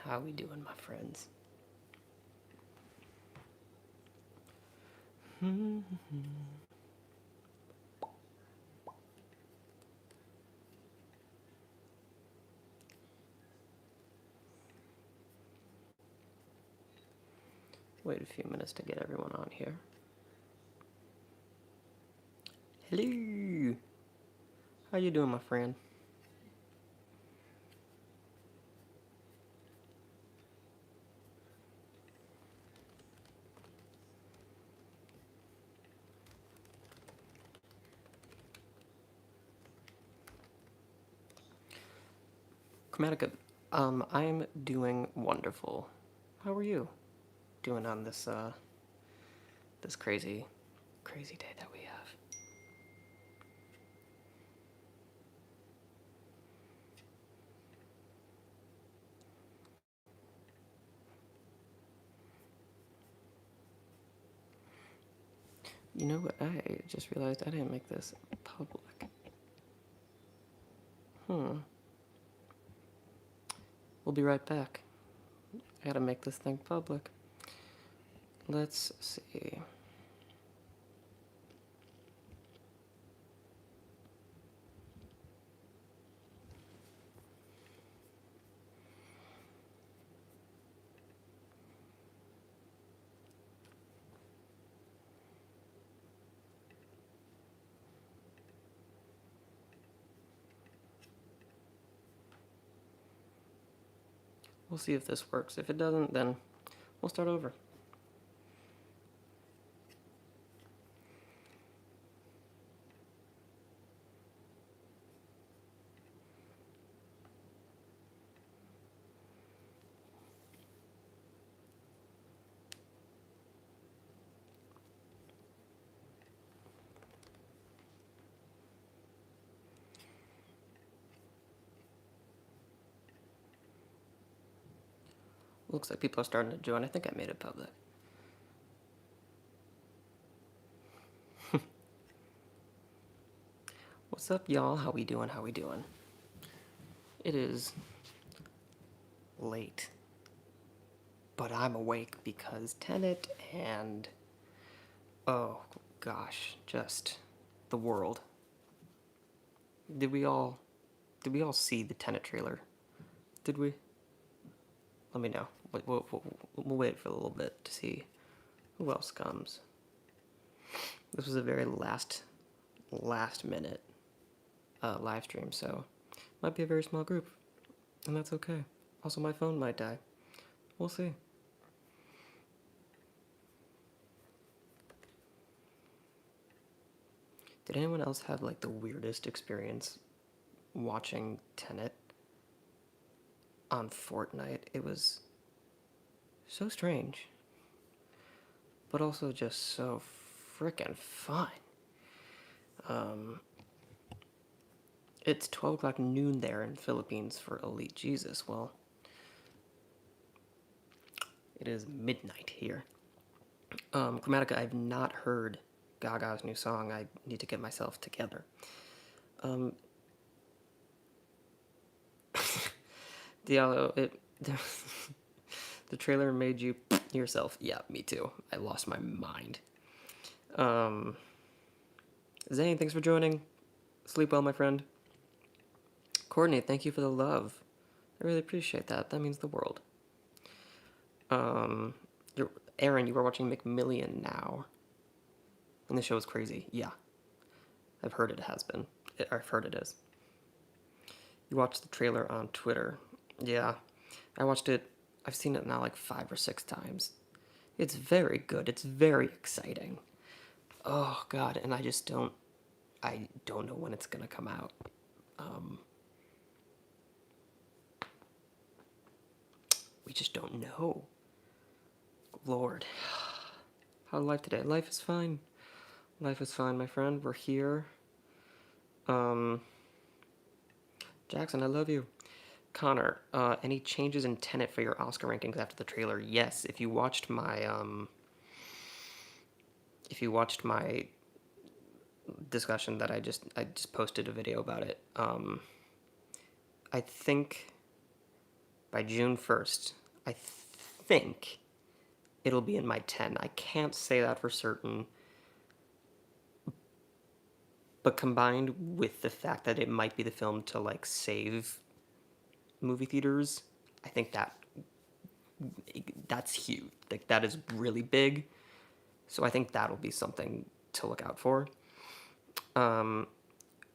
How we doing, my friends? Wait a few minutes to get everyone on here. Hello. How you doing, my friend? Chromatica, I'm doing wonderful. How are you doing on this crazy day that we have? You know what? I just realized I didn't make this public. We'll be right back. I gotta make this thing public. Let's see. We'll see if this works. If it doesn't, then we'll start over. Looks like people are starting to join. I think I made it public. What's up, y'all? How we doing? How we doing? It is late, but I'm awake because Tenet and oh gosh, just the world. Did we all see the Tenet trailer? Did we? Let me know. We'll wait for a little bit to see who else comes. This was a very last minute live stream, so might be a very small group, and that's okay. Also, my phone might die. We'll see. Did anyone else have like the weirdest experience watching Tenet on Fortnite? It was so strange, but also just so frickin' fun. It's 12 o'clock noon there in Philippines for Elite Jesus. Well, it is midnight here. Chromatica, I've not heard Gaga's new song. I need to get myself together. Diallo, the trailer made you yourself. Yeah, me too. I lost my mind. Zane, thanks for joining. Sleep well, my friend. Courtney, thank you for the love. I really appreciate that. That means the world. Aaron, you are watching McMillion now. And the show is crazy. Yeah. I've heard it has been. I've heard it is. You watched the trailer on Twitter. Yeah. I watched it. I've seen it now like 5 or 6 times. It's very good. It's very exciting. Oh, God. And I don't know when it's going to come out. We just don't know. Lord. How's life today? Life is fine. Life is fine, my friend. We're here. Jackson, I love you. Connor, any changes in Tenet for your Oscar rankings after the trailer? Yes. If you watched my discussion that I just posted a video about it. I think by June 1st. I think it'll be in my 10. I can't say that for certain, but combined with the fact that it might be the film to like save movie theaters, I think that's huge. Like that is really big. So I think that'll be something to look out for.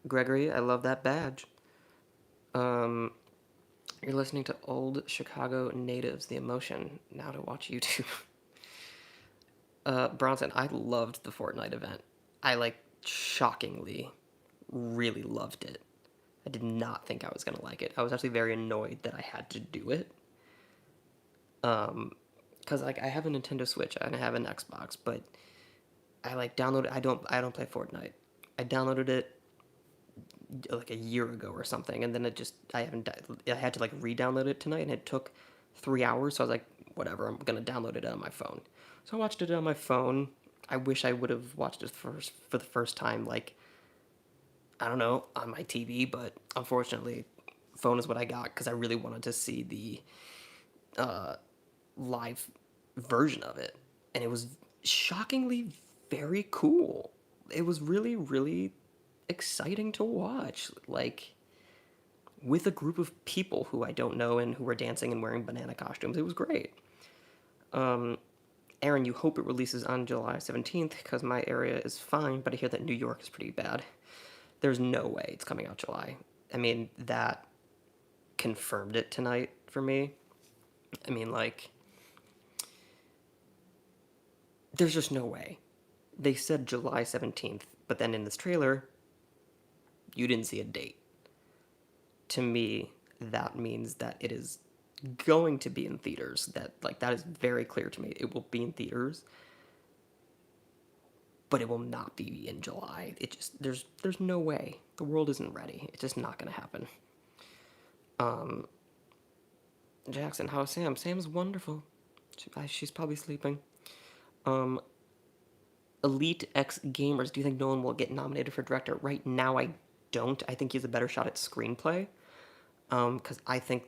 Gregory, I love that badge. You're listening to Old Chicago Natives, The Emotion. Now to watch YouTube. Bronson, I loved the Fortnite event. I like shockingly really loved it. I did not think I was gonna like it. I was actually very annoyed that I had to do it. Cause like I have a Nintendo Switch and I have an Xbox, but I like downloaded. I don't play Fortnite. I downloaded it like a year ago or something, and then I had to like re-download it tonight, and it took 3 hours. So I was like, whatever, I'm gonna download it on my phone. So I watched it on my phone. I wish I would have watched it for the first time, like I don't know, on my TV, but unfortunately, phone is what I got because I really wanted to see the live version of it, and it was shockingly very cool. It was really, really exciting to watch. Like with a group of people who I don't know and who were dancing and wearing banana costumes. It was great. Aaron, you hope it releases on July 17th because my area is fine, but I hear that New York is pretty bad. There's no way it's coming out July. I mean, that confirmed it tonight for me. I mean, like, there's just no way. They said July 17th, but then in this trailer, you didn't see a date. To me, that means that it is going to be in theaters. That is very clear to me. It will be in theaters, but it will not be in July. It just there's no way. The world isn't ready. It's just not going to happen. Jackson, how's Sam? Sam's wonderful. She's probably sleeping. Elite X Gamers, do you think Nolan will get nominated for director? Right now, I don't. I think he's a better shot at screenplay. Because I think,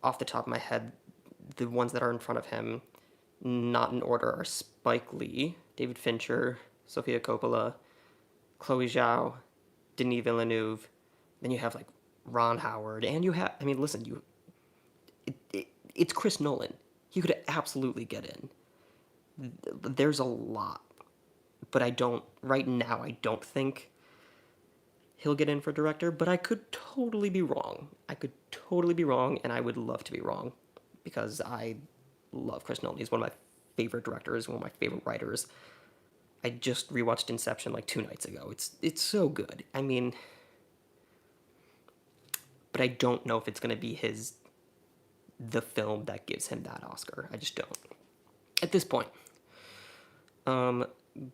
off the top of my head, the ones that are in front of him, not in order, are Spike Lee, David Fincher, Sofia Coppola, Chloe Zhao, Denis Villeneuve. Then you have like Ron Howard, and you have. I mean, listen, it's Chris Nolan. He could absolutely get in. There's a lot, but I don't. Right now, I don't think he'll get in for director, but I could totally be wrong. I could totally be wrong, and I would love to be wrong because I love Chris Nolan. He's one of my favorite directors, one of my favorite writers. I just rewatched Inception like 2 nights ago. It's so good. I mean, but I don't know if it's going to be the film that gives him that Oscar. I just don't. At this point.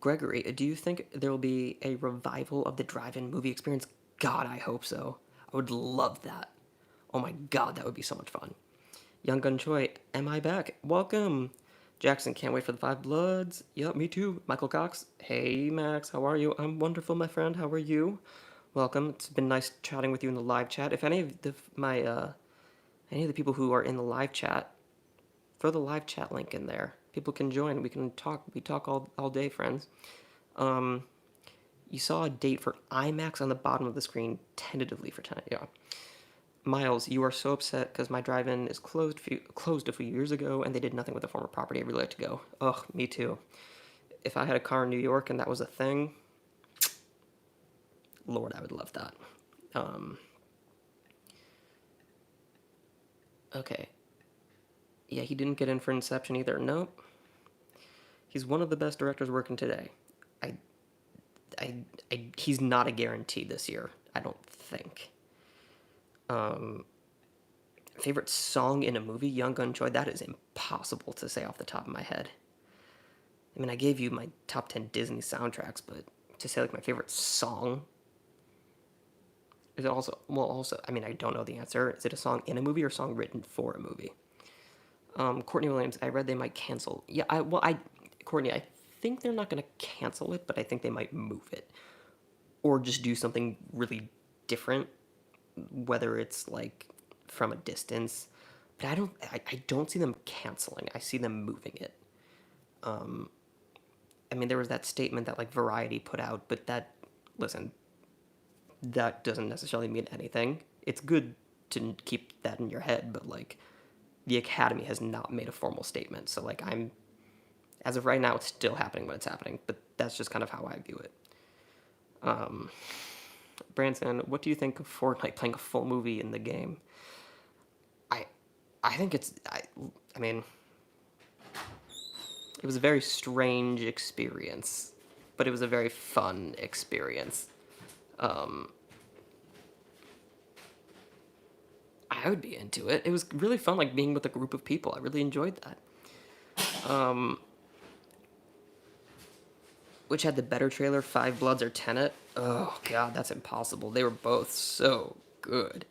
Gregory, do you think there will be a revival of the drive-in movie experience? God, I hope so. I would love that. Oh my god, that would be so much fun. Young Gun Choi, am I back? Welcome. Jackson, can't wait for the Five Bloods. Yup, me too. Michael Cox, hey Max, how are you? I'm wonderful, my friend. How are you? Welcome. It's been nice chatting with you in the live chat. If any of the people who are in the live chat, throw the live chat link in there. People can join. We can talk. We talk all day, friends. You saw a date for IMAX on the bottom of the screen, tentatively for Tenet. Yeah. Miles, you are so upset because my drive-in is closed a few years ago, and they did nothing with the former property. I'd really like to go. Ugh, me too. If I had a car in New York and that was a thing, Lord, I would love that. Okay. Yeah, he didn't get in for Inception either. Nope. He's one of the best directors working today. He's not a guarantee this year. I don't think. Favorite song in a movie, Young Gun Choi. That is impossible to say off the top of my head. I mean, I gave you my top 10 Disney soundtracks, but to say like my favorite song, is it also? Well, also, I mean, I don't know the answer. Is it a song in a movie or a song written for a movie? Courtney Williams, I read they might cancel. Yeah, Courtney, I think they're not going to cancel it, but I think they might move it. Or just do something really different, whether it's like from a distance. but I don't see them canceling. I see them moving it. I mean, there was that statement that like Variety put out, but listen, that doesn't necessarily mean anything. It's good to keep that in your head, but like the Academy has not made a formal statement. So like as of right now, it's still happening when it's happening, but that's just kind of how I view it. Branson, what do you think of Fortnite playing a full movie in the game? I I think I mean, it was a very strange experience, but it was a very fun experience. I would be into it. It was really fun, like being with a group of people. I really enjoyed that. Which had the better trailer, Five Bloods or Tenet? Oh god, that's impossible. They were both so good.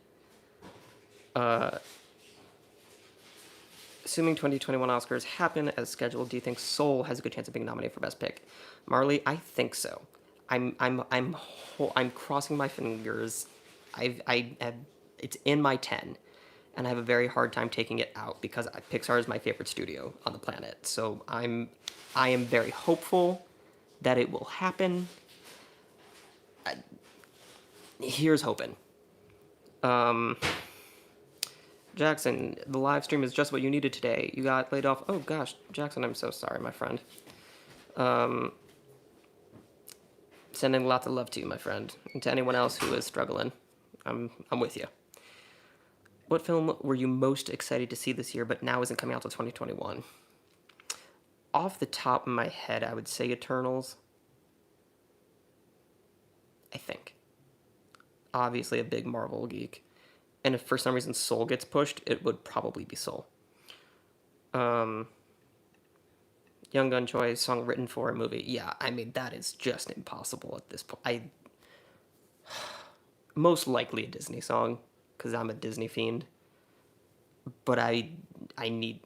Assuming 2021 Oscars happen as scheduled, do you think Soul has a good chance of being nominated for Best Pic? Marley, I think so. I'm crossing my fingers. I have, it's in my 10, and I have a very hard time taking it out because Pixar is my favorite studio on the planet. So I am very hopeful that it will happen. Here's hoping. Jackson, the live stream is just what you needed today. You got laid off. Oh gosh, Jackson, I'm so sorry, my friend. Sending lots of love to you, my friend, and to anyone else who is struggling. I'm with you. What film were you most excited to see this year, but now isn't coming out till 2021? Off the top of my head, I would say Eternals. I think. Obviously, a big Marvel geek. And if for some reason Soul gets pushed, it would probably be Soul. Young Gun Choi, song written for a movie. Yeah, I mean, that is just impossible at this point. Most likely a Disney song, because I'm a Disney fiend. But I need,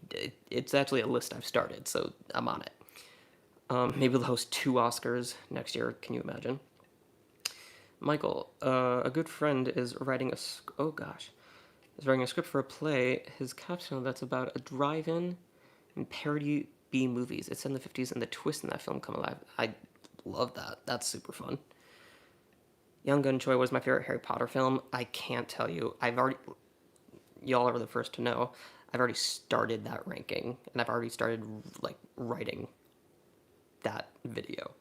it's actually a list I've started, so I'm on it. Maybe they'll host 2 Oscars next year, can you imagine? Michael, a good friend is writing is writing a script for a play. His capstone that's about a drive-in and parody B movies. It's in the 50s and the twist in that film come alive. I love that. That's super fun. Young Gun Choi was my favorite Harry Potter film. I can't tell you. Y'all are the first to know. I've already started that ranking, and I've already started like writing that video.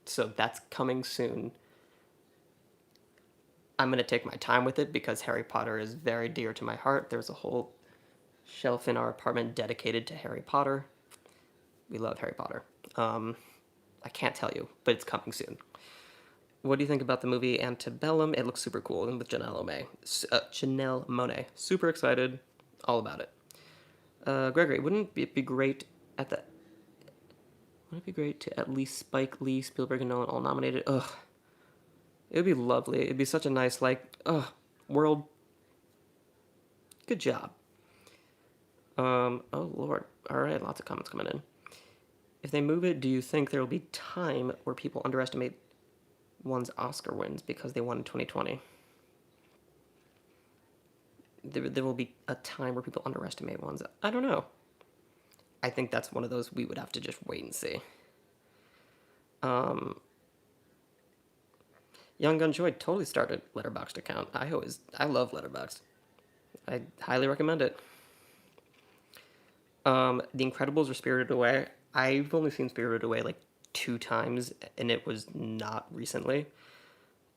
So that's coming soon. I'm going to take my time with it because Harry Potter is very dear to my heart. There's a whole shelf in our apartment dedicated to Harry Potter. We love Harry Potter. I can't tell you, but it's coming soon. What do you think about the movie Antebellum? It looks super cool, and with Janelle Monáe. Super excited, all about it. Gregory, wouldn't it be great to at least Spike Lee, Spielberg, and Nolan all nominated? Ugh. It would be lovely. It'd be such a nice, world. Good job. Oh, Lord. All right, lots of comments coming in. If they move it, do you think there will be time where people underestimate one's Oscar wins because they won in 2020? There will be a time where people underestimate ones. I don't know. I think that's one of those we would have to just wait and see. Young Gun Choi totally started Letterboxd account. I love Letterboxd. I highly recommend it. The Incredibles or Spirited Away. I've only seen Spirited Away like 2 times, and it was not recently.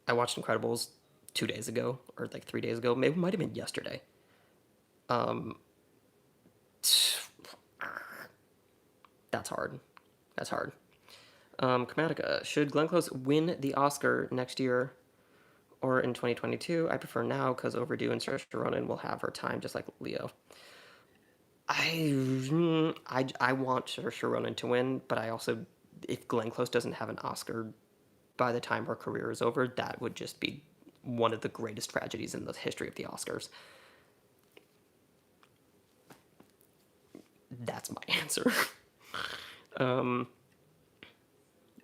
I watched Incredibles 2 days ago, or like 3 days ago. Maybe it might have been yesterday. That's hard. Chromatica, should Glenn Close win the Oscar next year or in 2022? I prefer now because Overdue and Saoirse Ronan will have her time just like Leo. I want Saoirse Ronan to win, but I also, if Glenn Close doesn't have an Oscar by the time her career is over, that would just be one of the greatest tragedies in the history of the Oscars. That's my answer.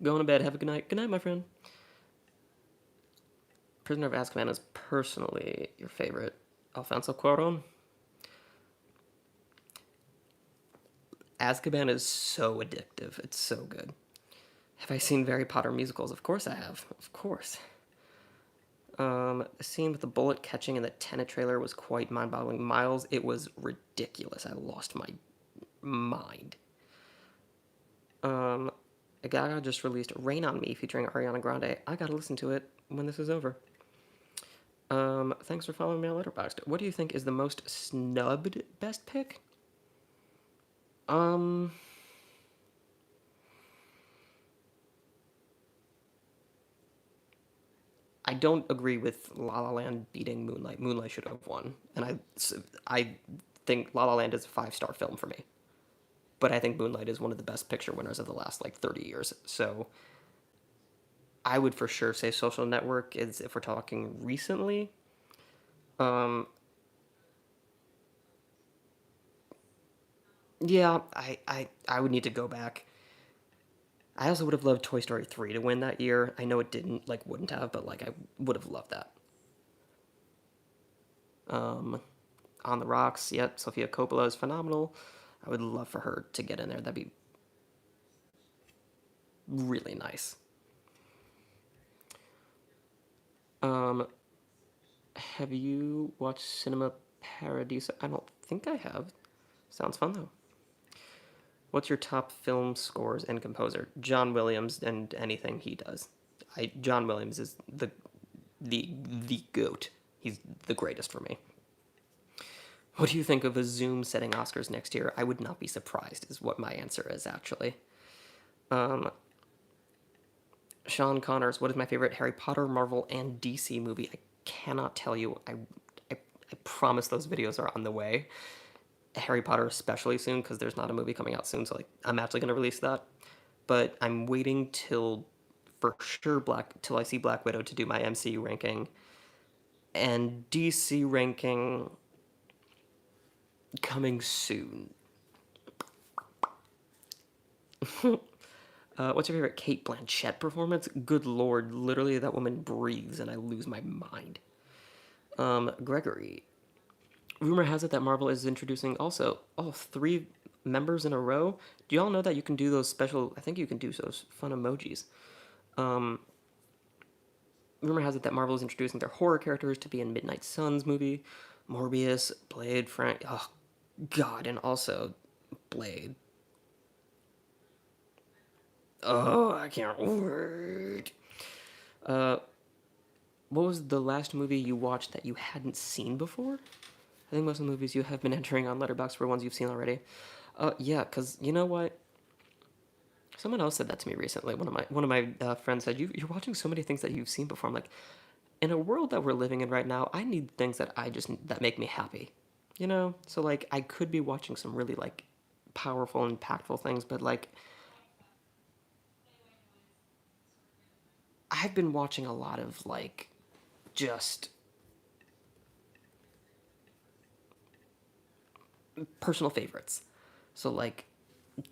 Going to bed. Have a good night. Good night, my friend. Prisoner of Azkaban is personally your favorite. Alfonso Cuarón. Azkaban is so addictive. It's so good. Have I seen Harry Potter musicals? Of course I have. Of course. The scene with the bullet catching in the Tenet trailer was quite mind-boggling. Miles, it was ridiculous. I lost my mind. Um, Gaga just released "Rain on Me" featuring Ariana Grande. I gotta listen to it when this is over. Thanks for following me on Letterboxd. What do you think is the most snubbed best pick? Um, I don't agree with La La Land beating Moonlight. Moonlight should have won, and I think La La Land is a 5-star film for me. But I think Moonlight is one of the best picture winners of the last like 30 years. So I would for sure say Social Network is if we're talking recently. Um, yeah, I would need to go back. I also would have loved Toy Story 3 to win that year. I know it didn't, like, wouldn't have, but, like, I would have loved that. Um, on the Rocks, yep, Sofia Coppola is phenomenal. I would love for her to get in there. That'd be really nice. Um, have you watched Cinema Paradiso? I don't think I have. Sounds fun, though. What's your top film scores and composer? John Williams and anything he does. John Williams is the goat. He's the greatest for me. What do you think of a Zoom setting Oscars next year? I would not be surprised, is what my answer is, actually. Um, Sean Connors, what is my favorite Harry Potter, Marvel, and DC movie? I cannot tell you. I promise those videos are on the way. Harry Potter especially soon, because there's not a movie coming out soon, so like I'm actually going to release that. But I'm waiting till for sure till I see Black Widow to do my MCU ranking. And DC ranking coming soon. What's your favorite Kate Blanchett performance? Good lord, literally that woman breathes and I lose my mind. Gregory. Rumor has it that Marvel is introducing also all 3 members in a row. Do y'all know that you can do those special? I think you can do those fun emojis. Um, Rumor has it that Marvel is introducing their horror characters to be in Midnight Suns movie, Morbius, Blade, Frank. Oh God, and also Blade. Oh, I can't wait. Uh, what was the last movie you watched that you hadn't seen before? I think most of the movies you have been entering on Letterboxd were ones you've seen already. Yeah, cause you know what? Someone else said that to me recently. One of my friends said, "You're watching so many things that you've seen before." I'm like, in a world that we're living in right now, I need things that make me happy. You know? So like I could be watching some really like powerful, impactful things, but like I've been watching a lot of like just personal favorites. So like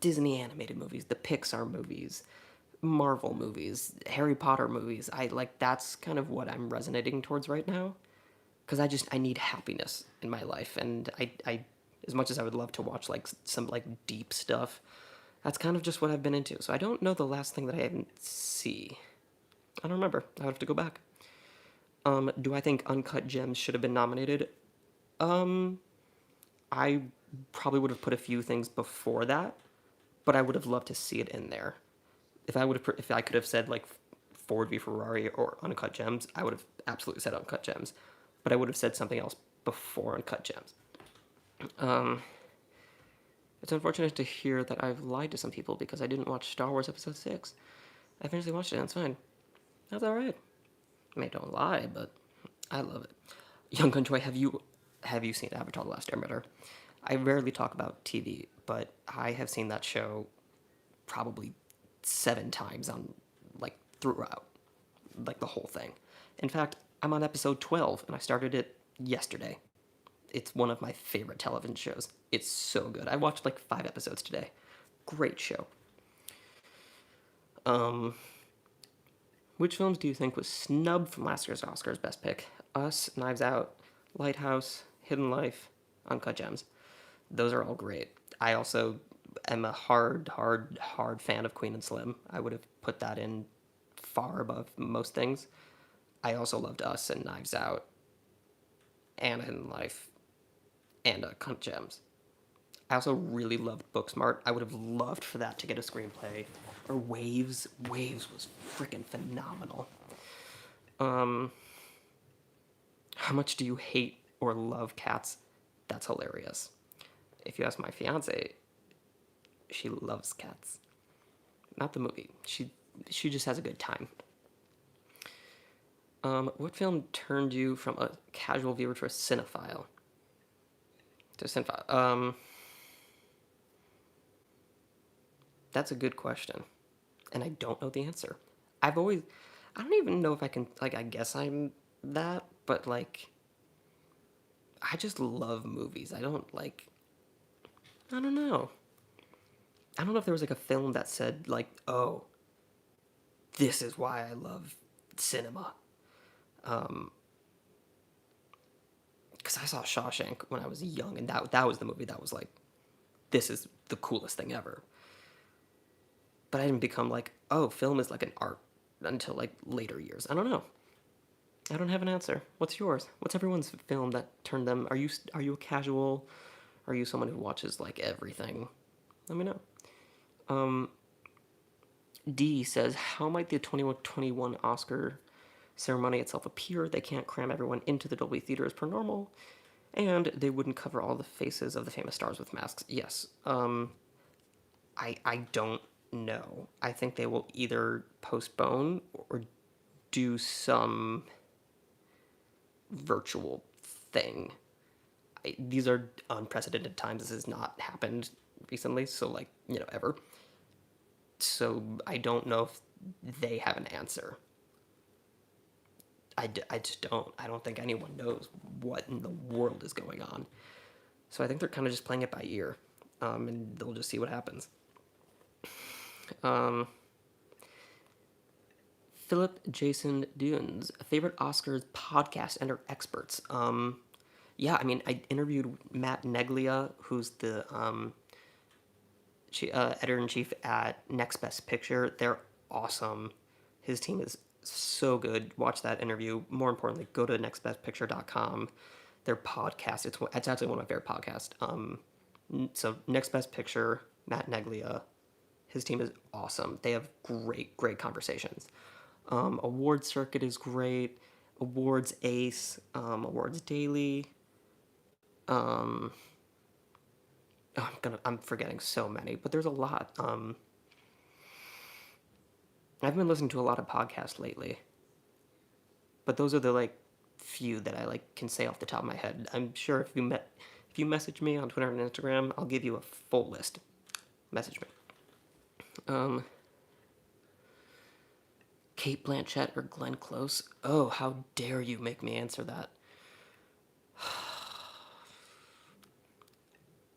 Disney animated movies, the Pixar movies, Marvel movies, Harry Potter movies. I like that's kind of what I'm resonating towards right now because I need happiness in my life and I as much as I would love to watch like some like deep stuff, that's kind of just what I've been into. So I don't know the last thing that I didn't see. I don't remember. I have to go back. Do I think Uncut Gems should have been nominated? Um, I probably would have put a few things before that, but I would have loved to see it in there. If I could have said like Ford v Ferrari or Uncut Gems, I would have absolutely said Uncut Gems, but I would have said something else before Uncut Gems. Um, it's unfortunate to hear that I've lied to some people because I didn't watch Star Wars Episode 6. I eventually watched it and it's fine. That's alright. I mean, don't lie, but I love it. Young Gunjoy, have you seen Avatar: The Last Airbender? I rarely talk about TV, but I have seen that show probably 7 times on like throughout, like the whole thing. In fact, I'm on episode 12 and I started it yesterday. It's one of my favorite television shows. It's so good. I watched like 5 episodes today. Great show. Um, which films do you think was snubbed from last year's Oscars Best Pick? Us, Knives Out, Lighthouse, Hidden Life, Uncut Gems. Those are all great. I also am a hard fan of Queen and Slim. I would have put that in far above most things. I also loved Us and Knives Out, Anna in Life, and Cunt Gems. I also really loved Booksmart. I would have loved for that to get a screenplay. Or Waves. Waves was freaking phenomenal. How much do you hate or love cats? That's hilarious. If you ask my fiance, she loves cats. Not the movie. She just has a good time. What film turned you from a casual viewer to a cinephile? To a cinephile. That's a good question, and I don't know the answer. I've always, I don't even know if I can, like, I guess I'm that, but, like, I just love movies. I don't, like, I don't know. I don't know if there was, like, a film that said, like, oh, this is why I love cinema. Because I saw Shawshank when I was young, and that was the movie that was like, this is the coolest thing ever. But I didn't become like, oh, film is like an art until like later years. I don't know. I don't have an answer. What's yours? What's everyone's film that turned them? Are you a casual? Are you someone who watches like everything? Let me know. D says, how might the 2021 Oscar ceremony itself appear? They can't cram everyone into the Dolby Theater as per normal, and they wouldn't cover all the faces of the famous stars with masks. Yes. I don't know. I think they will either postpone or do some virtual thing. These are unprecedented times. This has not happened recently, so like, ever. So I don't know if they have an answer. I just don't. I don't think anyone knows what in the world is going on. So I think they're kind of just playing it by ear, and they'll just see what happens. Philip Jason Dunes, favorite Oscars podcast and or experts. Yeah, I mean, I interviewed Matt Neglia, who's the editor in chief at Next Best Picture. They're awesome. His team is so good. Watch that interview. More importantly, go to nextbestpicture.com. Their podcast, it's actually one of my favorite podcasts. So Next Best Picture, Matt Neglia, his team is awesome. They have great conversations. Awards circuit is great. Awards Ace, Awards Daily. I'm forgetting so many, but there's a lot. I've been listening to a lot of podcasts lately, but those are the like few that I like can say off the top of my head. I'm sure if you message me on Twitter and Instagram, I'll give you a full list. Message me. Kate Blanchett or Glenn Close? Oh, how dare you make me answer that?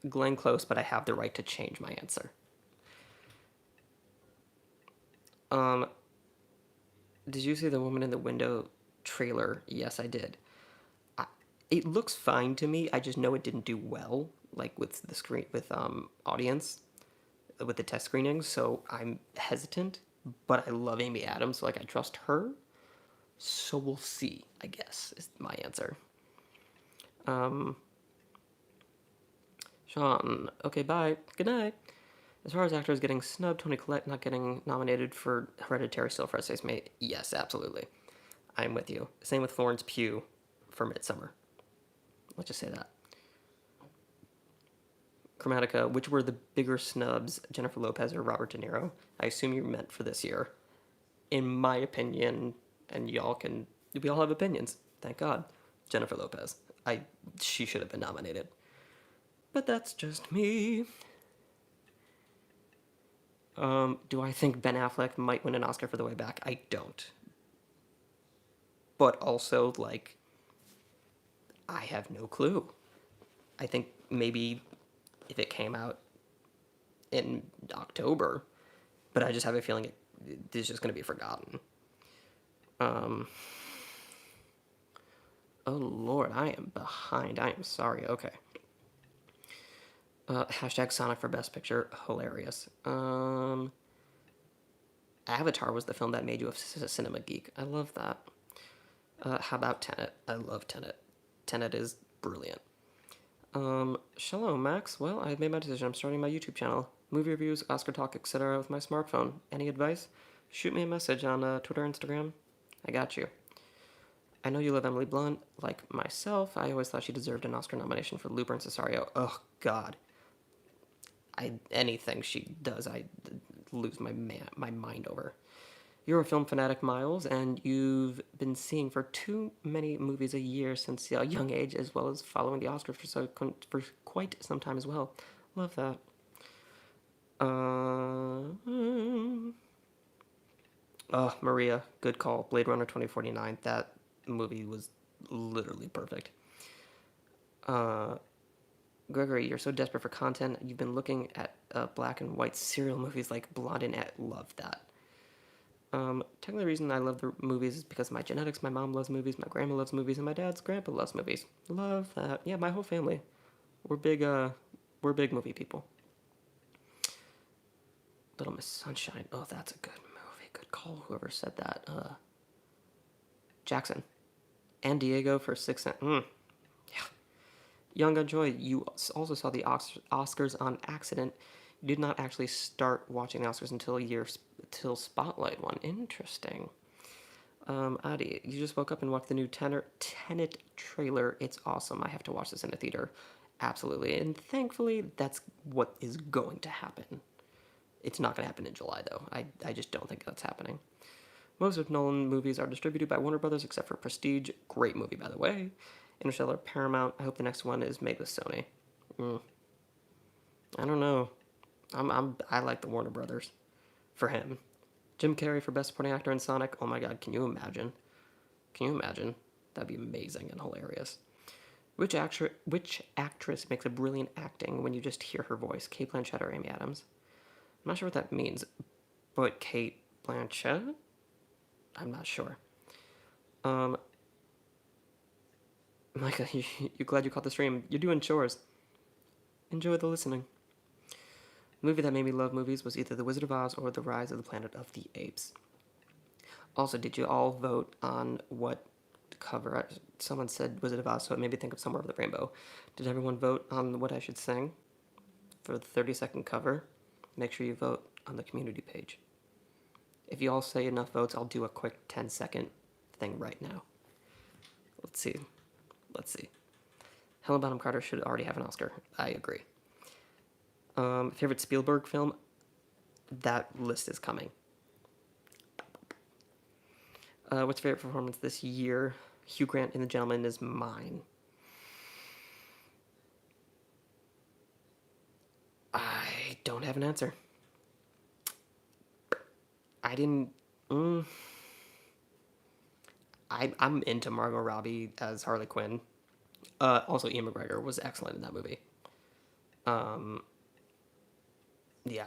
Glenn Close, but I have the right to change my answer. Did you see the Woman in the Window trailer? Yes, I did. It looks fine to me. I just know it didn't do well, like with the screen with audience, with the test screenings. So I'm hesitant, but I love Amy Adams, so like I trust her. So we'll see. I guess is my answer. Sean, okay, bye. Good night. As far as actors getting snubbed, Toni Collette not getting nominated for Hereditary still frustrates me. Yes, absolutely. I'm with you. Same with Florence Pugh for Midsummer. Let's just say that. Chromatica, which were the bigger snubs, Jennifer Lopez or Robert De Niro? I assume you meant for this year. In my opinion, and we all have opinions, thank God, Jennifer Lopez. She should have been nominated. But that's just me. Do I think Ben Affleck might win an Oscar for The Way Back? I don't. But also, like, I have no clue. I think maybe if it came out in October, but I just have a feeling it's just going to be forgotten. Oh Lord, I am behind. I am sorry. Okay. Hashtag Sonic for Best Picture, hilarious. Avatar was the film that made you a cinema geek. I love that. How about Tenet? I love Tenet. Tenet is brilliant. Shalom, Max. Well, I've made my decision. I'm starting my YouTube channel. Movie reviews, Oscar talk, etc. with my smartphone. Any advice? Shoot me a message on Twitter, Instagram. I got you. I know you love Emily Blunt. Like myself, I always thought she deserved an Oscar nomination for Looper and Cesario. Oh, God. Anything she does, I lose my mind over. You're a film fanatic, Miles, and you've been seeing for too many movies a year since a young age, as well as following the Oscars for quite some time as well. Love that. Maria, good call. Blade Runner 2049. That movie was literally perfect. Gregory, you're so desperate for content. You've been looking at black and white serial movies like Blonde and love that. Technically, the reason I love the movies is because of my genetics. My mom loves movies, my grandma loves movies, and my dad's grandpa loves movies. Love that. Yeah, my whole family. We're big movie people. Little Miss Sunshine. Oh, that's a good movie. Good call, whoever said that. Jackson. And Diego for Sixth Sense. Yeah. Young Joy, you also saw the Oscars on accident. You did not actually start watching the Oscars until Spotlight won. Interesting. Adi, you just woke up and watched the new Tenet trailer. It's awesome. I have to watch this in a theater. Absolutely. And thankfully, that's what is going to happen. It's not going to happen in July, though. I just don't think that's happening. Most of Nolan movies are distributed by Warner Brothers, except for Prestige. Great movie, by the way. Interstellar, Paramount. I hope the next one is made with Sony. I don't know. I like the Warner Brothers for him. Jim Carrey for Best Supporting Actor in Sonic. Oh my God, can you imagine? Can you imagine? That'd be amazing and hilarious. Which actress makes a brilliant acting when you just hear her voice? Kate Blanchett or Amy Adams? I'm not sure what that means, but Kate Blanchett? I'm not sure. Micah, you glad you caught the stream? You're doing chores. Enjoy the listening. The movie that made me love movies was either The Wizard of Oz or The Rise of the Planet of the Apes. Also, did you all vote on what cover? Someone said Wizard of Oz, so it made me think of Somewhere Over the Rainbow. Did everyone vote on what I should sing for the 30-second cover? Make sure you vote on the community page. If you all say enough votes, I'll do a quick 10-second thing right now. Let's see. Helena Bonham Carter should already have an Oscar. I agree. Favorite Spielberg film? That list is coming. What's your favorite performance this year? Hugh Grant in The Gentleman is mine. I don't have an answer. I didn't. I'm into Margot Robbie as Harley Quinn. Also, Ian McGregor was excellent in that movie. Yeah.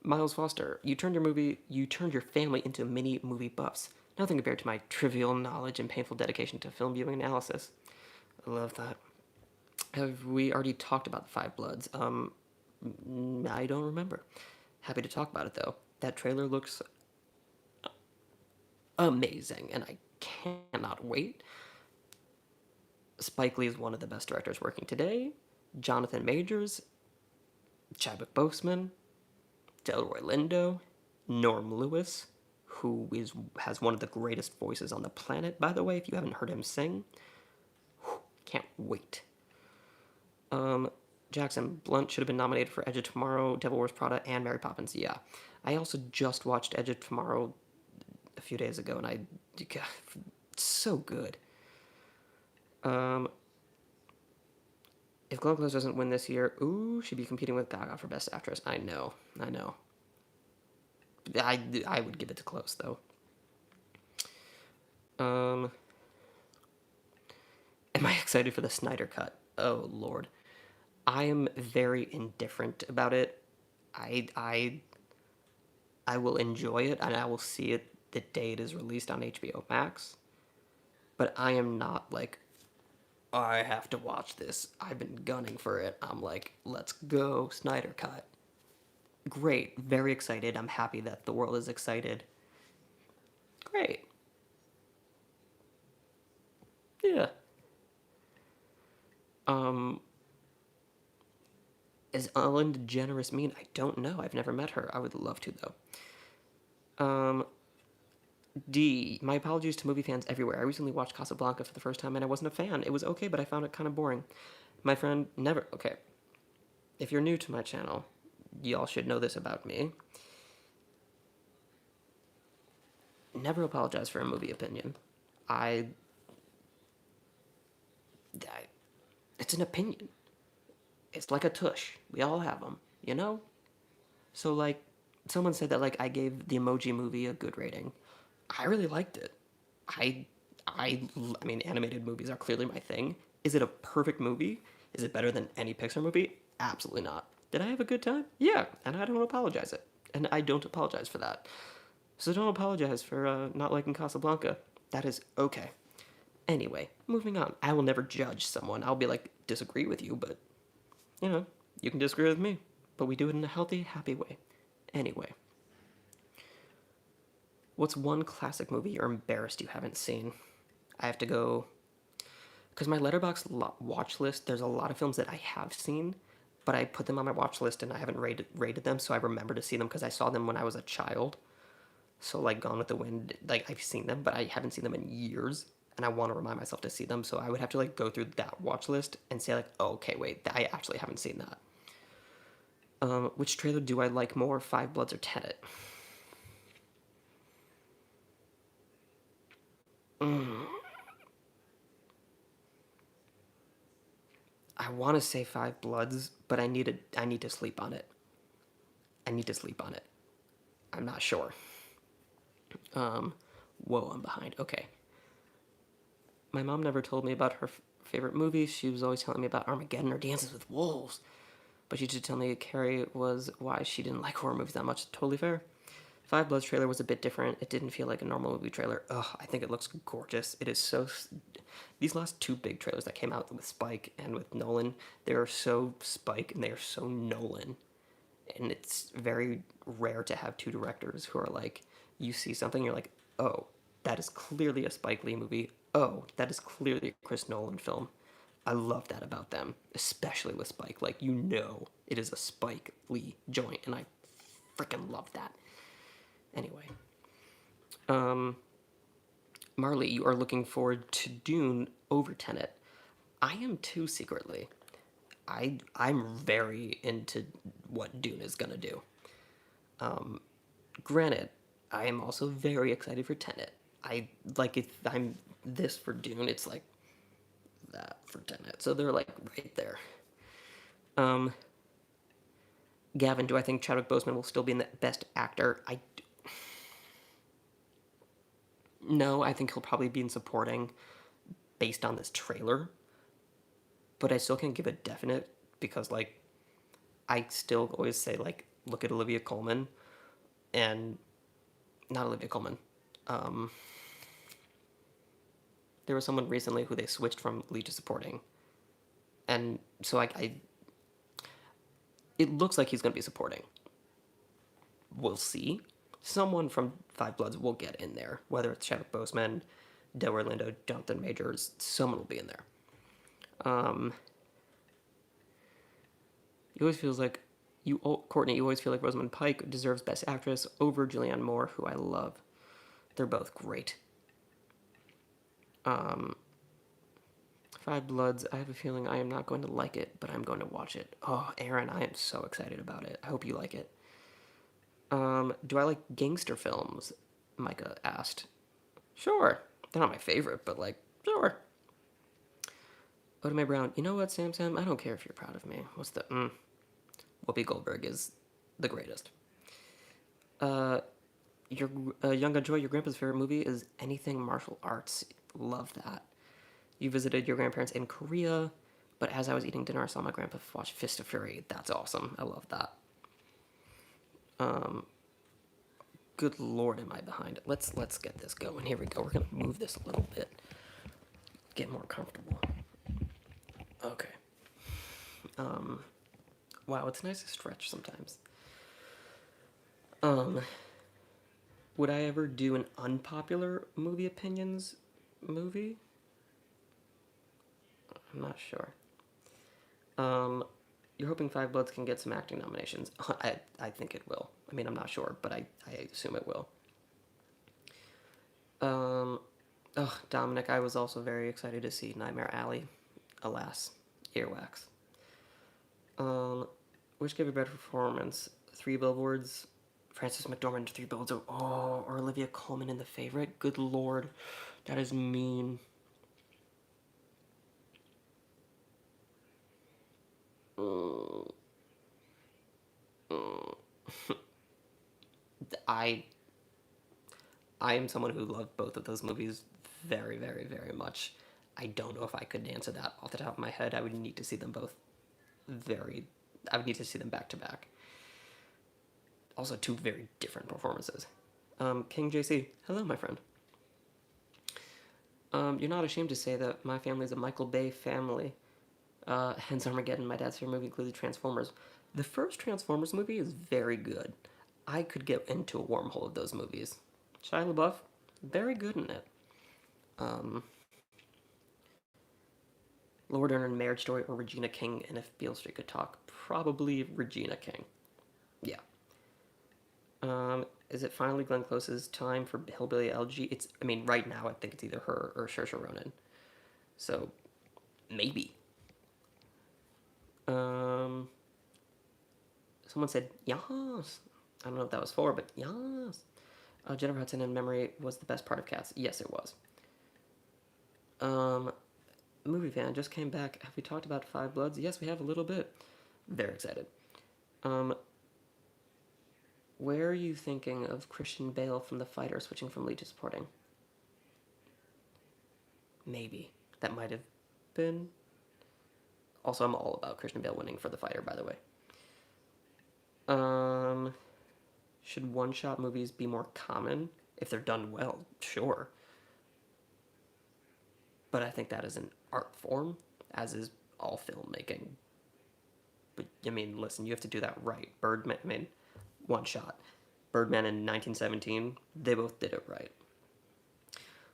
Miles Foster, you turned your family into mini movie buffs. Nothing compared to my trivial knowledge and painful dedication to film viewing analysis. I love that. Have we already talked about the Five Bloods? I don't remember. Happy to talk about it though. That trailer looks amazing, and I cannot wait. Spike Lee is one of the best directors working today. Jonathan Majors, Chadwick Boseman, Delroy Lindo, Norm Lewis, who has one of the greatest voices on the planet, by the way, if you haven't heard him sing. Can't wait. Jackson, Blunt should have been nominated for Edge of Tomorrow, Devil Wears Prada, and Mary Poppins. Yeah. I also just watched Edge of Tomorrow a few days ago, and so good. If Glenn Close doesn't win this year, she'd be competing with Gaga for Best Actress. I know. I would give it to Close, though. Am I excited for the Snyder Cut? Oh, Lord. I am very indifferent about it. I will enjoy it, and I will see it the day it is released on HBO Max. But I am not, like, I have to watch this. I've been gunning for it. I'm like, let's go, Snyder Cut. Great, very excited. I'm happy that the world is excited. Great. Yeah. Um, is Ellen DeGeneres mean? I don't know. I've never met her. I would love to though. D. My apologies to movie fans everywhere. I recently watched Casablanca for the first time and I wasn't a fan. It was okay, but I found it kind of boring. My friend never. Okay. If you're new to my channel, y'all should know this about me. Never apologize for a movie opinion. I, I it's an opinion. It's like a tush. We all have them, you know? So, like, someone said that, like, I gave the Emoji Movie a good rating. I really liked it. I, I mean, animated movies are clearly my thing. Is it a perfect movie? Is it better than any Pixar movie? Absolutely not. Did I have a good time? Yeah, and I don't apologize it. And I don't apologize for that. So don't apologize for not liking Casablanca. That is okay. Anyway, moving on. I will never judge someone. I'll be like, disagree with you, but, you know, you can disagree with me. But we do it in a healthy, happy way. Anyway, what's one classic movie you're embarrassed you haven't seen? I have to go, because my Letterboxd watch list, there's a lot of films that I have seen, but I put them on my watch list and I haven't rated them, so I remember to see them because I saw them when I was a child. So, like, Gone with the Wind, like, I've seen them, but I haven't seen them in years, and I want to remind myself to see them, so I would have to, like, go through that watch list and say, like, oh, okay, wait, I actually haven't seen that. Which trailer do I like more, Five Bloods or Tenet? I want to say Five Bloods, but I need to sleep on it. I need to sleep on it. I'm not sure. Whoa, I'm behind. Okay. My mom never told me about her favorite movies. She was always telling me about Armageddon or Dances with Wolves. But she did tell me Carrie was why she didn't like horror movies that much. Totally fair. Five Bloods trailer was a bit different. It didn't feel like a normal movie trailer. Ugh, I think it looks gorgeous. It is so. These last two big trailers that came out with Spike and with Nolan, they are so Spike and they are so Nolan. And it's very rare to have two directors who are like, you see something, you're like, oh, that is clearly a Spike Lee movie. Oh, that is clearly a Chris Nolan film. I love that about them, especially with Spike. Like, you know, it is a Spike Lee joint, and I freaking love that. Anyway, Marley, you are looking forward to Dune over Tenet. I am too secretly. I'm very into what Dune is gonna do. Granted, I am also very excited for Tenet. I like if I'm this for Dune, it's like that for Tenet. So they're like right there. Gavin, do I think Chadwick Boseman will still be in the Best Actor? No. I think he'll probably be in supporting based on this trailer. But I still can't give a definite because like I still always say like look at Olivia Colman and not Olivia Colman. There was someone recently who they switched from lead to supporting, and so it looks like he's going to be supporting. We'll see. Someone from Five Bloods will get in there, whether it's Chadwick Boseman, Delroy Lindo, Jonathan Majors. Someone will be in there. It always feels like Courtney. You always feel like Rosamund Pike deserves Best Actress over Julianne Moore, who I love. They're both great. Five Bloods, I have a feeling I am not going to like it, but I'm going to watch it. Oh, Aaron, I am so excited about it. I hope you like it. Do I like gangster films? Micah asked. Sure. They're not my favorite, but like, sure. Oda Mae Brown, you know what, Sam? I don't care if you're proud of me. What's the, Whoopi Goldberg is the greatest. Your Young Joy, your grandpa's favorite movie is anything martial arts. Love that. You visited your grandparents in Korea, but as I was eating dinner, I saw my grandpa watch Fist of Fury. That's awesome. I love that. Good lord, am I behind? Let's get this going. Here we go. We're gonna move this a little bit, get more comfortable. Okay. Wow, it's nice to stretch sometimes. Um, would I ever do an unpopular movie opinions movie? I'm not sure. Um, you're hoping Five Bloods can get some acting nominations. I think it will. I mean, I'm not sure, but I assume it will. Um, oh, Dominic, I was also very excited to see Nightmare Alley. Alas, earwax. Which gave a better performance? Three Billboards, Frances McDormand, Three Billboards, or Olivia Colman in The Favorite? Good lord, that is mean. Mm, mm. I I am someone who loved both of those movies very, very, very much. I don't know if I could answer that off the top of my head. I would need to see them both very. I would need to see them back to back. Also, two very different performances. King JC, hello, my friend. You're not ashamed to say that my family is a Michael Bay family. Hence Armageddon, my dad's favorite movie included Transformers. The first Transformers movie is very good. I could get into a wormhole of those movies. Shia LaBeouf, very good in it. Um, Laura Dern in Marriage Story or Regina King, and if Beale Street could talk, probably Regina King. Yeah. Is it finally Glenn Close's time for Hillbilly LG? It's. I mean, right now I think it's either her or Saoirse Ronan. So maybe. Um, someone said yes. I don't know what that was for, but yes. Jennifer Hudson in Memory was the best part of Cats. Yes, it was. Um, movie fan just came back. Have we talked about Five Bloods? Yes, we have a little bit. Very excited. Um, where are you thinking of Christian Bale from The Fighter switching from lead to supporting? Maybe. That might have been. Also, I'm all about Christian Bale winning for The Fighter, by the way. Um, should one-shot movies be more common? If they're done well, sure. But I think that is an art form, as is all filmmaking. But, I mean, listen, you have to do that right. Birdman, I mean, one shot. Birdman in 1917, they both did it right.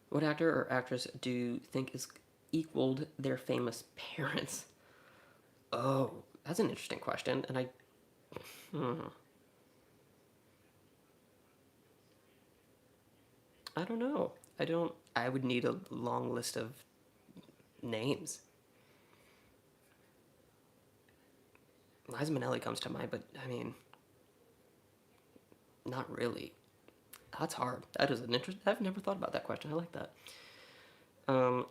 What actor or actress do you think is equaled their famous parents? Oh, that's an interesting question, and I don't know. I don't. I would need a long list of names. Liza Minnelli comes to mind, but I mean, not really. That's hard. That is an interest. I've never thought about that question. I like that. Um,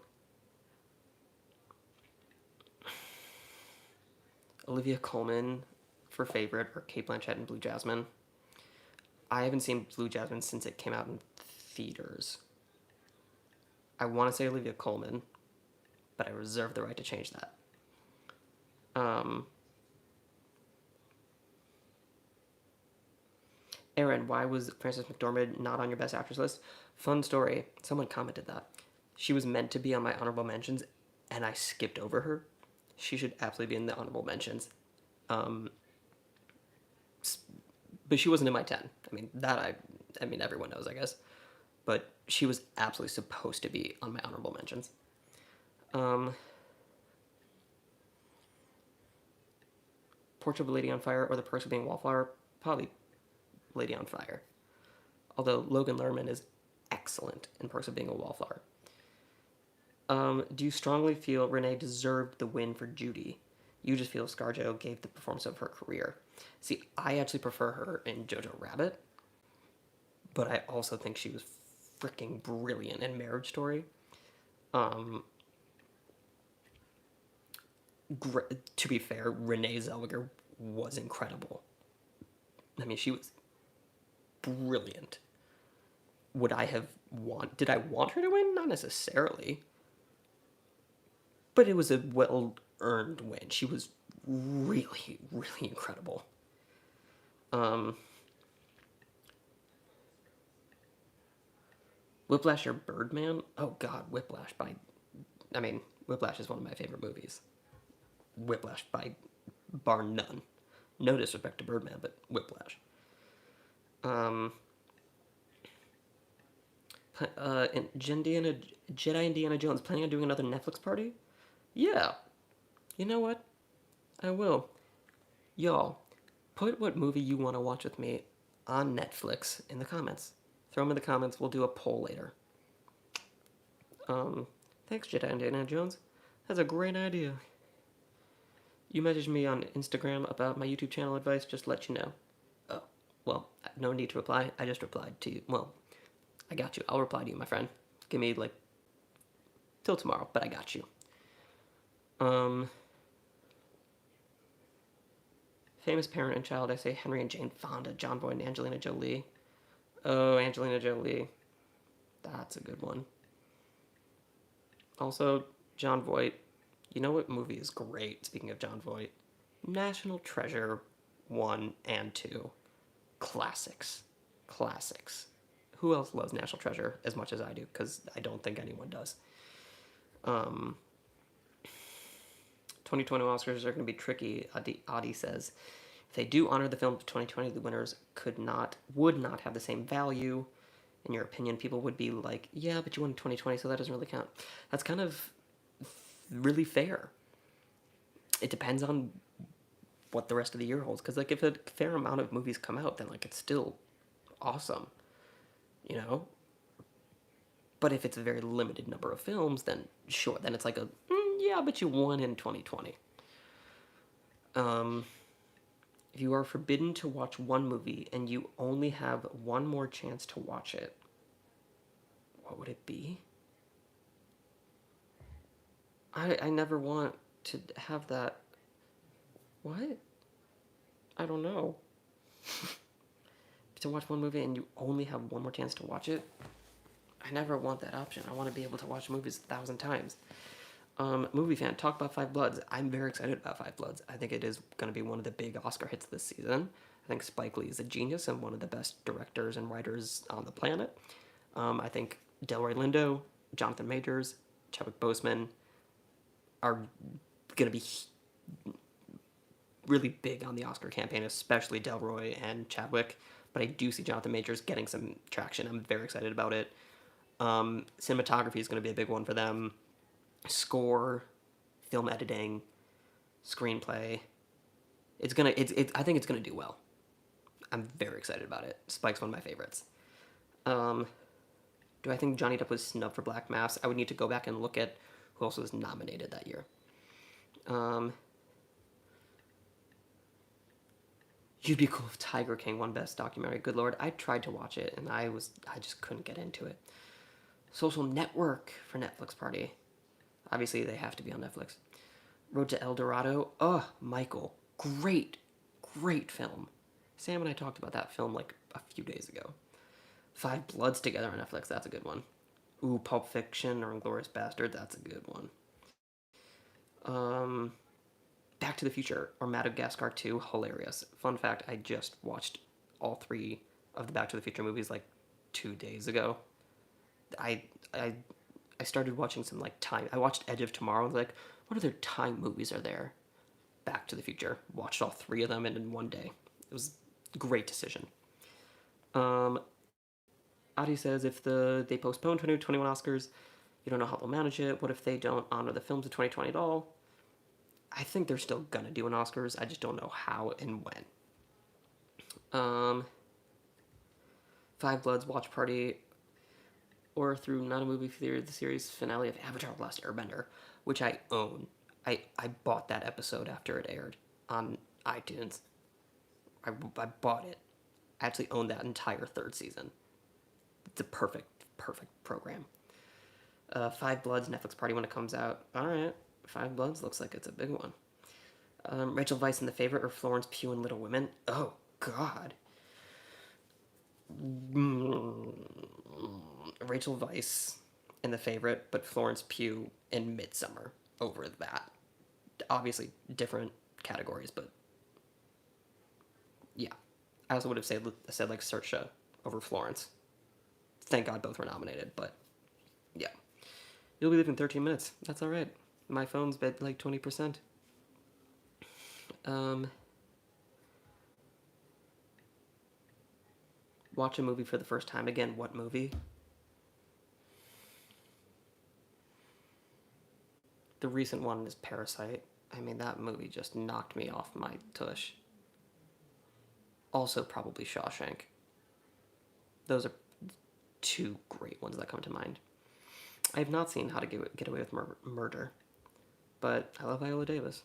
Olivia Colman for favorite or Kate Blanchett in Blue Jasmine. I haven't seen Blue Jasmine since it came out in theaters. I want to say Olivia Colman, but I reserve the right to change that. Um, Aaron, why was Frances McDormand not on your best actress list? Fun story. Someone commented that. She was meant to be on my honorable mentions, and I skipped over her. She should absolutely be in the honorable mentions. Um, but she wasn't in my 10. I mean, I mean, everyone knows, I guess. But she was absolutely supposed to be on my honorable mentions. Um, Portrait of a Lady on Fire or The Perks of Being a Wallflower? Probably Lady on Fire. Although Logan Lerman is excellent in Perks of Being a Wallflower. Do you strongly feel Renee deserved the win for Judy? You just feel ScarJo gave the performance of her career. See, I actually prefer her in Jojo Rabbit, but I also think she was freaking brilliant in Marriage Story. Um, to be fair, Renee Zellweger was incredible. I mean, she was brilliant. Would I have did I want her to win? Not necessarily. But it was a well earned win. She was really, really incredible. Um, Whiplash or Birdman? Oh God, Whiplash by. I mean, Whiplash is one of my favorite movies. Whiplash by bar none. No disrespect to Birdman, but Whiplash. Um, Jedi Indiana Jones planning on doing another Netflix party? Yeah. You know what? I will. Y'all, put what movie you want to watch with me on Netflix in the comments. Throw them in the comments. We'll do a poll later. Thanks, Jedi Indiana Jones. That's a great idea. You messaged me on Instagram about my YouTube channel advice, just to let you know. Oh, well, no need to reply. I just replied to you. Well, I got you. I'll reply to you, my friend. Give me, like, till tomorrow, but I got you. Famous parent and child essay, Henry and Jane Fonda, John Boyd and Angelina Jolie. Oh, Angelina Jolie. That's a good one. Also, Jon Voight. You know what movie is great, speaking of Jon Voight? National Treasure 1 and 2. Classics. Classics. Who else loves National Treasure as much as I do? Because I don't think anyone does. 2020 Oscars are going to be tricky, Adi says. If they do honor the film of 2020, the winners would not have the same value. In your opinion, people would be like, yeah, but you won 2020, so that doesn't really count. That's kind of really fair. It depends on what the rest of the year holds. Because, like, if a fair amount of movies come out, then, like, it's still awesome. You know? But if it's a very limited number of films, then sure, then it's like yeah, but you won in 2020. If you are forbidden to watch one movie and you only have one more chance to watch it, what would it be? I never want to have that. What? I don't know. To watch one movie and you only have one more chance to watch it? I never want that option. I want to be able to watch movies 1,000 times. Movie fan, talk about Five Bloods. I'm very excited about Five Bloods. I think it is going to be one of the big Oscar hits this season. I think Spike Lee is a genius and one of the best directors and writers on the planet. I think Delroy Lindo, Jonathan Majors, Chadwick Boseman are going to be really big on the Oscar campaign, especially Delroy and Chadwick. But I do see Jonathan Majors getting some traction. I'm very excited about it. Cinematography is going to be a big one for them. Score, film editing, screenplay. I think it's gonna do well. I'm very excited about it. Spike's one of my favorites. Do I think Johnny Depp was snubbed for Black Mass? I would need to go back and look at who else was nominated that year. You'd be cool if Tiger King won Best Documentary. Good Lord, I tried to watch it and I just couldn't get into it. Social Network for Netflix party. Obviously, they have to be on Netflix. Road to El Dorado. Michael. Great, great film. Sam and I talked about that film like a few days ago. Five Bloods together on Netflix. That's a good one. Ooh, Pulp Fiction or Inglourious Bastard. That's a good one. Back to the Future or Madagascar 2. Hilarious. Fun fact, I just watched all 3 of the Back to the Future movies like 2 days ago. I started watching some like time. I watched Edge of Tomorrow. I was like, what other time movies are there? Back to the Future. Watched all 3 of them in one day. It was a great decision. Adi says if they postpone 2021 Oscars, you don't know how they'll manage it. What if they don't honor the films of 2020 at all? I think they're still gonna do an Oscars. I just don't know how and when. Five Bloods watch party. Or through not a movie theater, the series finale of Avatar: The Last Airbender, which I own. I bought that episode after it aired on iTunes. I bought it. I actually own that entire 3rd season. It's a perfect program. Five Bloods Netflix party when it comes out. Alright, Five Bloods looks like it's a big one. Rachel Weisz in The Favorite or Florence Pugh in Little Women? Oh, God. Rachel Weisz in The Favorite, but Florence Pugh in Midsummer over that. Obviously, different categories, but yeah. I also would have said like Saoirse over Florence. Thank God both were nominated, but yeah. You'll be leaving 13 minutes. That's all right. My phone's at like 20%. Um, watch a movie for the first time again. What movie? The recent one is Parasite. I mean, that movie just knocked me off my tush. Also, probably Shawshank. Those are two great ones that come to mind. I have not seen How to Get Away with Murder, but I love Viola Davis.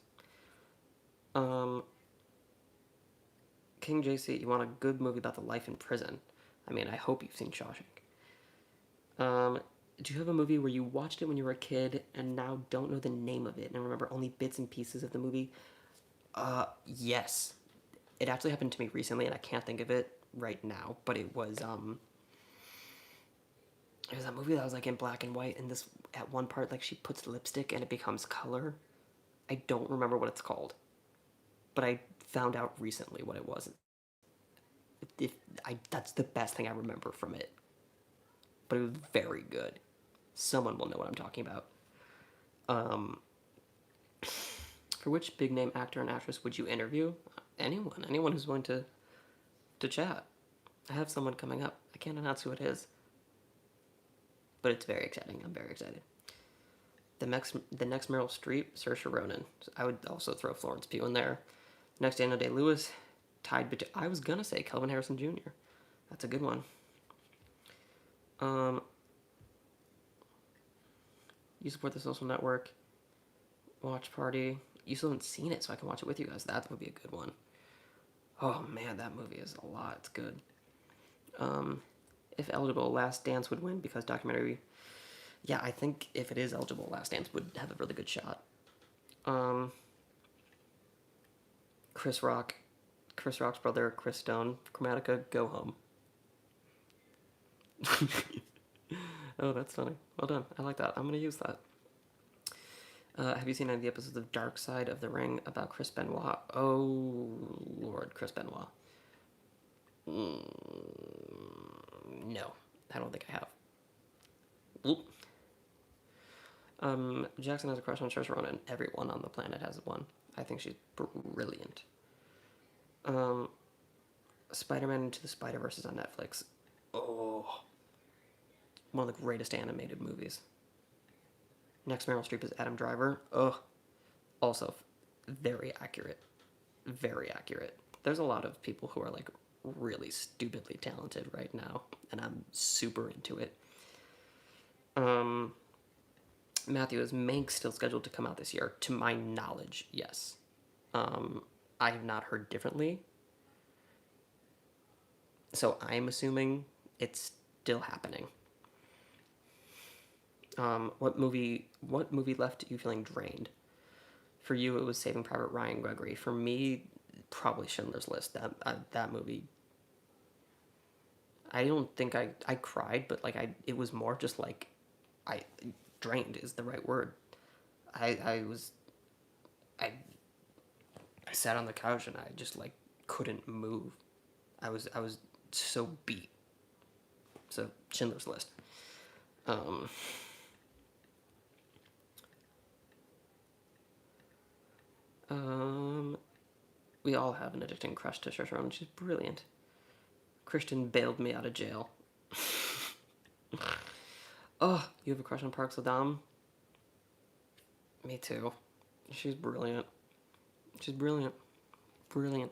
Um, King JC, you want a good movie about the life in prison? I mean, I hope you've seen Shawshank. Do you have a movie where you watched it when you were a kid and now don't know the name of it and remember only bits and pieces of the movie? Yes. It actually happened to me recently and I can't think of it right now, but it was a movie that was like in black and white, and this at one part like she puts lipstick and it becomes color. I don't remember what it's called, but I found out recently what it was. If that's the best thing I remember from it, but it was very good. Someone will know what I'm talking about. Um, for which big name actor and actress would you interview? Anyone who's willing to chat. I have someone coming up. I can't announce who it is, but it's very exciting. I'm very excited. The next Meryl Streep, Saoirse Ronan. I would also throw Florence Pugh in there. Next Daniel Day Lewis, tied between. I was gonna say Kelvin Harrison Jr. That's a good one. You support the Social Network, Watch Party. You still haven't seen it, so I can watch it with you guys. That would be a good one. Oh man, that movie is a lot. It's good. If eligible, Last Dance would win because documentary. Yeah, I think if it is eligible, Last Dance would have a really good shot. Chris Rock, Chris Rock's brother, Chris Stone, Chromatica, Go Home. Oh, that's funny. Well done. I like that. I'm gonna use that. Have you seen any of the episodes of Dark Side of the Ring about Chris Benoit? Oh, Lord, Chris Benoit. No, I don't think I have. Oop. Jackson has a crush on Saoirse Ronan. Everyone on the planet has one. I think she's brilliant. Spider-Man Into the Spider-Verse is on Netflix. Oh, one of the greatest animated movies. Next Meryl Streep is Adam Driver. Ugh. Also, very accurate. Very accurate. There's a lot of people who are like really stupidly talented right now, and I'm super into it. Matthew, is Mank still scheduled to come out this year? To my knowledge, yes. I have not heard differently, so I'm assuming it's still happening. What movie left you feeling drained? For you, it was Saving Private Ryan. Gregory. For me, probably Schindler's List. That movie. I don't think I cried, but like it was more just like I drained is the right word. I was I I sat on the couch and I just like couldn't move. I was so beat. So Schindler's List. Um, um, we all have an addicting crush to Saoirse Ronan. She's brilliant. Christian bailed me out of jail. Oh, you have a crush on Park Saddam? Me too. She's brilliant. She's brilliant. Brilliant.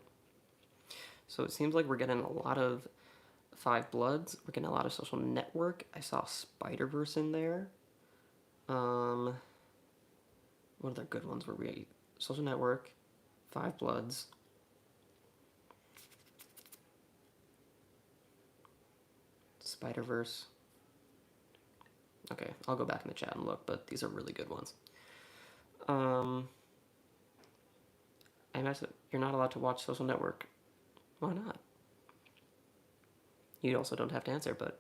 So it seems like we're getting a lot of Five Bloods. We're getting a lot of Social Network. I saw Spider-Verse in there. What other good ones were we? Social Network, Five Bloods. Spider-Verse. Okay, I'll go back in the chat and look, but these are really good ones. I imagine you're not allowed to watch Social Network. Why not? You also don't have to answer, but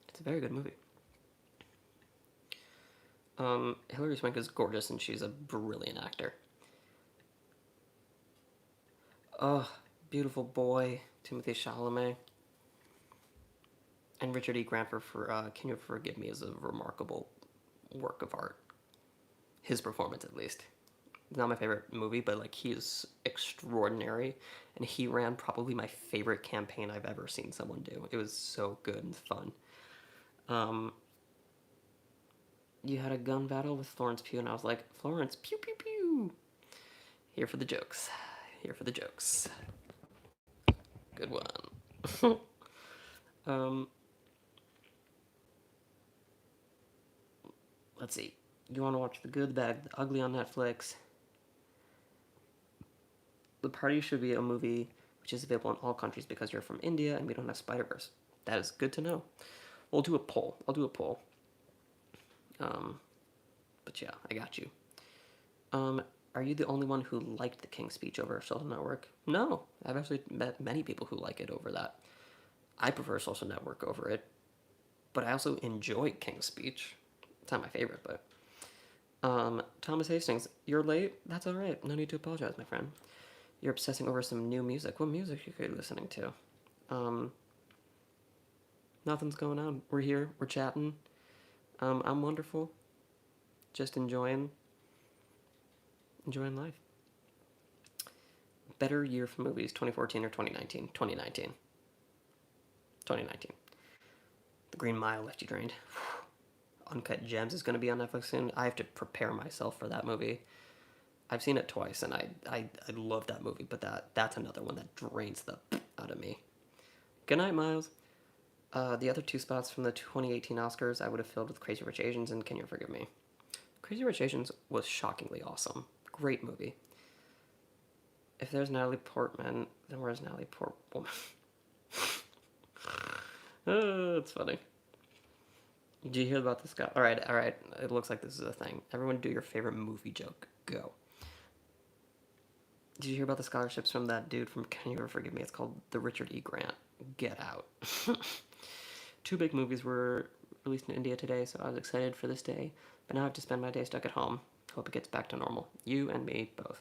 it's a very good movie. Hilary Swank is gorgeous and she's a brilliant actor. Oh, Beautiful Boy, Timothée Chalamet. And Richard E. Grant for Can You Forgive Me is a remarkable work of art. His performance, at least. not my favorite movie, but like he's extraordinary, and he ran probably my favorite campaign I've ever seen someone do. It was so good and fun. Um, you had a gun battle with Florence Pugh, and I was like, Florence, pew pew pew. Here for the jokes. Here for the jokes. Good one. um, let's see. You want to watch The Good, the Bad, the Ugly on Netflix? The Party should be a movie which is available in all countries because you're from India and we don't have Spider-Verse. That is good to know. We'll do a poll. I'll do a poll. But yeah, I got you. Are you the only one who liked the King's Speech over Social Network? No, I've actually met many people who like it over that. I prefer Social Network over it, but I also enjoy King's Speech. It's not my favorite, but Thomas Hastings, you're late. That's all right. No need to apologize, my friend. You're obsessing over some new music. What music are you listening to? Nothing's going on. We're here. We're chatting. I'm wonderful. Just enjoying life. Better year for movies, 2014 or 2019? 2019. 2019. The Green Mile left you drained. Uncut Gems is going to be on Netflix soon. I have to prepare myself for that movie. I've seen it twice, and I love that movie, but that's another one that drains the out of me. Good night, Miles. The other two spots from the 2018 Oscars I would have filled with Crazy Rich Asians and Can You Forgive Me? Crazy Rich Asians was shockingly awesome. Great movie. If there's Natalie Portman, then where's Natalie Portman? It's funny. Did you hear about this guy? All right. It looks like this is a thing. Everyone do your favorite movie joke. Go. Did you hear about the scholarships from that dude from Can You Ever Forgive Me? It's called the Richard E. Grant. Get out. Two big movies were released in India today, so I was excited for this day. But now I have to spend my day stuck at home. Hope it gets back to normal. You and me both.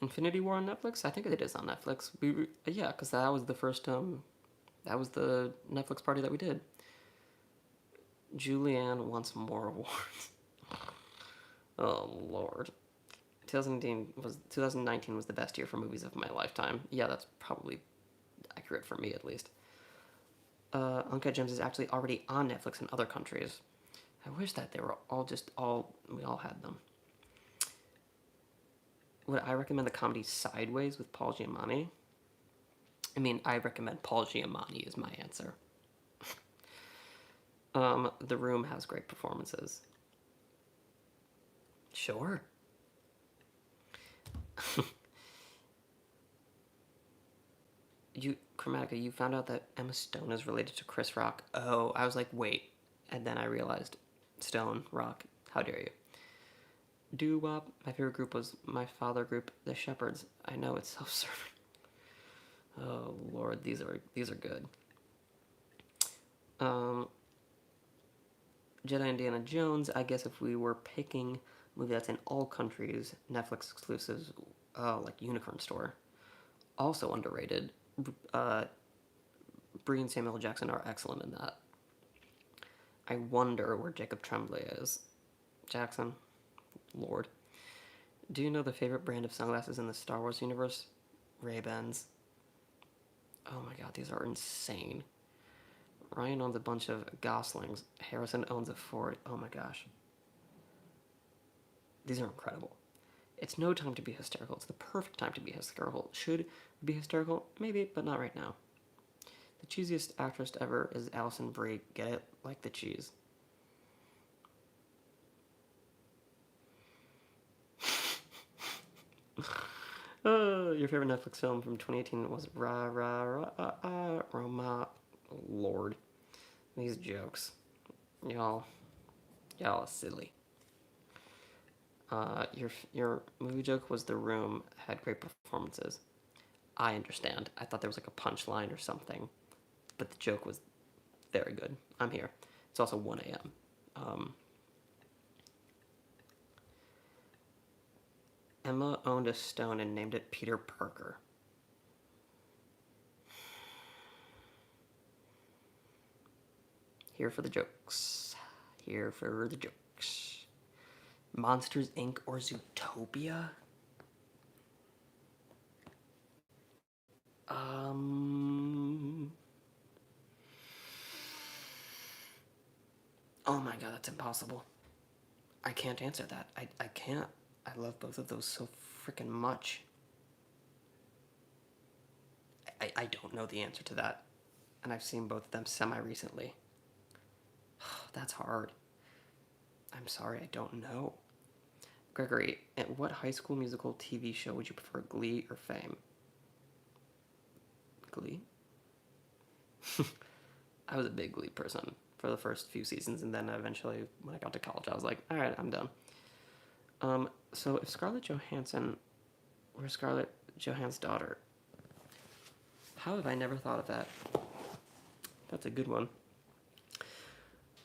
Infinity War on Netflix? I think it is on Netflix. Yeah, because that was the first that was the Netflix party that we did. Julianne wants more awards. Oh Lord. 2019 was the best year for movies of my lifetime. Yeah, that's probably accurate for me at least. Uncut Gems is actually already on Netflix in other countries. I wish that they were we all had them. Would I recommend the comedy Sideways with Paul Giamatti? I mean, I recommend Paul Giamatti is my answer. The Room has great performances. Sure. Chromatica, you found out that Emma Stone is related to Chris Rock. Oh, I was like, wait. And then I realized, Stone, Rock, how dare you. Doo-wop, my favorite group was my father group, The Shepherds. I know, it's self-serving. Oh, Lord, these are good. Jedi Indiana Jones, I guess if we were picking a movie that's in all countries, Netflix exclusives, like Unicorn Store. Also underrated. Brie and Samuel Jackson are excellent in that. I wonder where Jacob Tremblay is. Jackson, Lord. Do you know the favorite brand of sunglasses in the Star Wars universe? Ray-Bans. Oh my god, these are insane. Ryan owns a bunch of Goslings. Harrison owns a Ford. Oh my gosh. These are incredible. It's no time to be hysterical. It's the perfect time to be hysterical. Should be hysterical? Maybe, but not right now. The cheesiest actress ever is Alison Brie. Get it? Like the cheese. Your favorite Netflix film from 2018 was Roma. Lord. These jokes. Y'all are silly. Your movie joke was The Room had great performances. I understand. I thought there was like a punchline or something, but the joke was very good. I'm here. It's also 1 a.m. Emma owned a stone and named it Peter Parker. Here for the jokes. Here for the jokes. Monsters Inc. or Zootopia? Um. Oh my god, that's impossible. I can't answer that. I can't. I love both of those so freaking much. I don't know the answer to that. And I've seen both of them semi recently. That's hard. I'm sorry, I don't know. Gregory, at what high school musical TV show would you prefer, Glee or Fame? Glee? I was a big Glee person for the first few seasons, and then eventually, when I got to college, I was like, all right, I'm done. So if Scarlett Johansson were Scarlett Johansson's daughter, how have I never thought of that? That's a good one.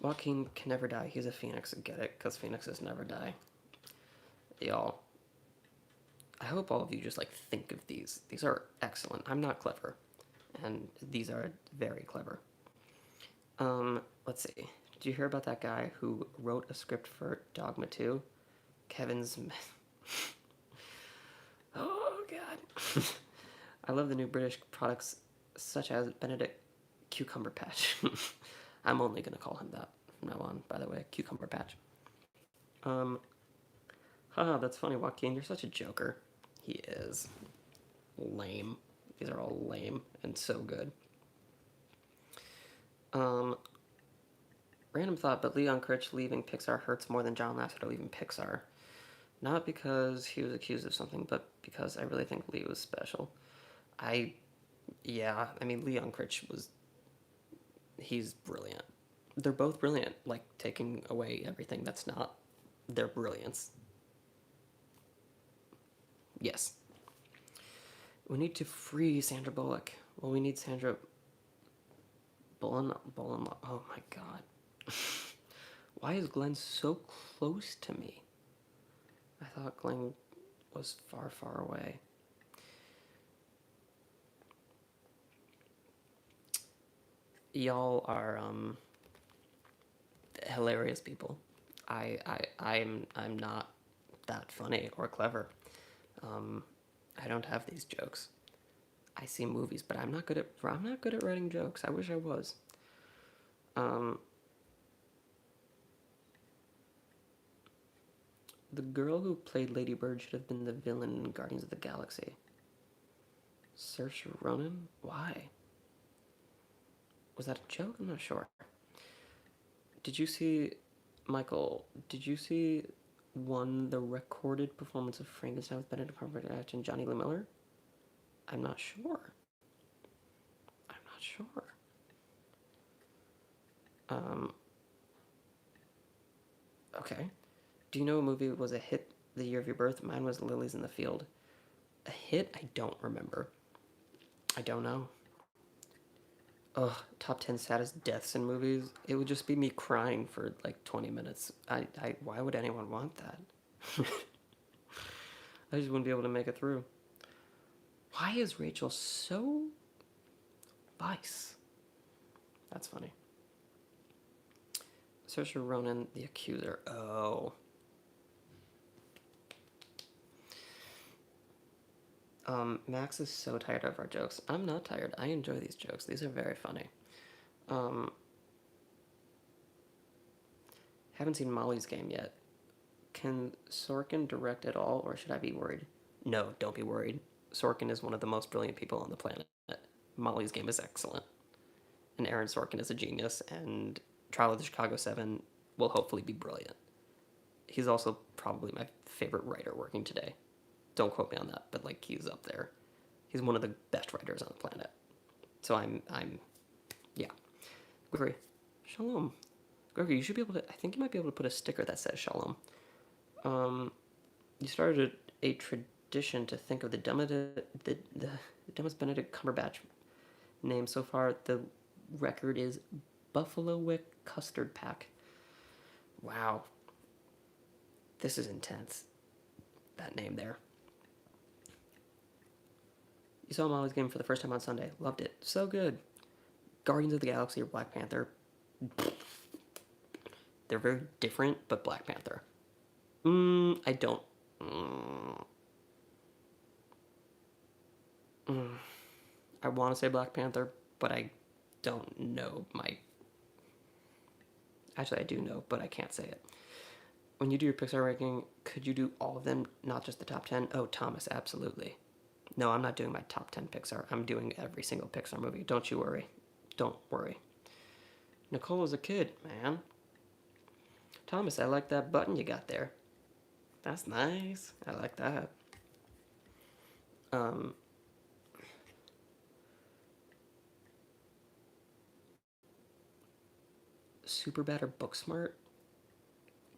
Joaquin can never die. He's a phoenix. Get it? Because phoenixes never die. Y'all, I hope all of you just like think of these. These are excellent. I'm not clever, and these are very clever. Let's see. Did you hear about that guy who wrote a script for Dogma 2? Kevin Smith. Oh god. I love the new British products such as Benedict Cucumber Patch. I'm only gonna call him that from now on, by the way. Cucumber Patch. Haha, that's funny, Joaquin. You're such a joker. He is. Lame. These are all lame and so good. Random thought, but Leon Critch leaving Pixar hurts more than John Lasseter leaving Pixar. Not because he was accused of something, but because I really think Lee was special. Yeah, I mean, Leon Critch he's brilliant. They're both brilliant, like taking away everything that's not their brilliance. Yes. We need to free Sandra Bullock. Well, we need Sandra Bullock. Oh my god. Why is Glenn so close to me? I thought Glenn was far, far away. Y'all are hilarious people. I'm not that funny or clever. I don't have these jokes. I see movies, but I'm not good at writing jokes. I wish I was. The girl who played Lady Bird should have been the villain in Guardians of the Galaxy. Saoirse Ronan? Why? Was that a joke? I'm not sure. Did you see, Michael, did you see the recorded performance of Frankenstein with Benedict Cumberbatch and Johnny Lee Miller? I'm not sure. I'm not sure. Okay. Do you know a movie was a hit the year of your birth? Mine was Lilies in the Field. A hit? I don't remember. I don't know. Ugh, top 10 saddest deaths in movies. It would just be me crying for like 20 minutes. Why would anyone want that? I just wouldn't be able to make it through. Why is Rachel so vice? That's funny. Saoirse Ronan, the accuser. Oh. Max is so tired of our jokes. I'm not tired. I enjoy these jokes. These are very funny. Haven't seen Molly's Game yet. Can Sorkin direct at all, or should I be worried? No, don't be worried. Sorkin is one of the most brilliant people on the planet. Molly's Game is excellent. And Aaron Sorkin is a genius, and Trial of the Chicago 7 will hopefully be brilliant. He's also probably my favorite writer working today. Don't quote me on that, but like he's up there. He's one of the best writers on the planet. So yeah. Gregory, shalom. Gregory, you should be able to. I think you might be able to put a sticker that says shalom. You started a tradition to think of the dumbest Benedict Cumberbatch name so far. The record is Buffalo Wick Custard Pack. Wow. This is intense. That name there. You saw Molly's Game for the first time on Sunday. Loved it. So good. Guardians of the Galaxy or Black Panther. They're very different, but Black Panther. I don't. Mm, I want to say Black Panther, but I don't know my. Actually, I do know, but I can't say it. When you do your Pixar ranking, could you do all of them, not just the top 10? Oh, Thomas, absolutely. No, I'm not doing my top 10 Pixar. I'm doing every single Pixar movie. Don't you worry. Don't worry. Nicole was a kid, man. Thomas, I like that button you got there. That's nice. I like that. Um, Superbad or Booksmart?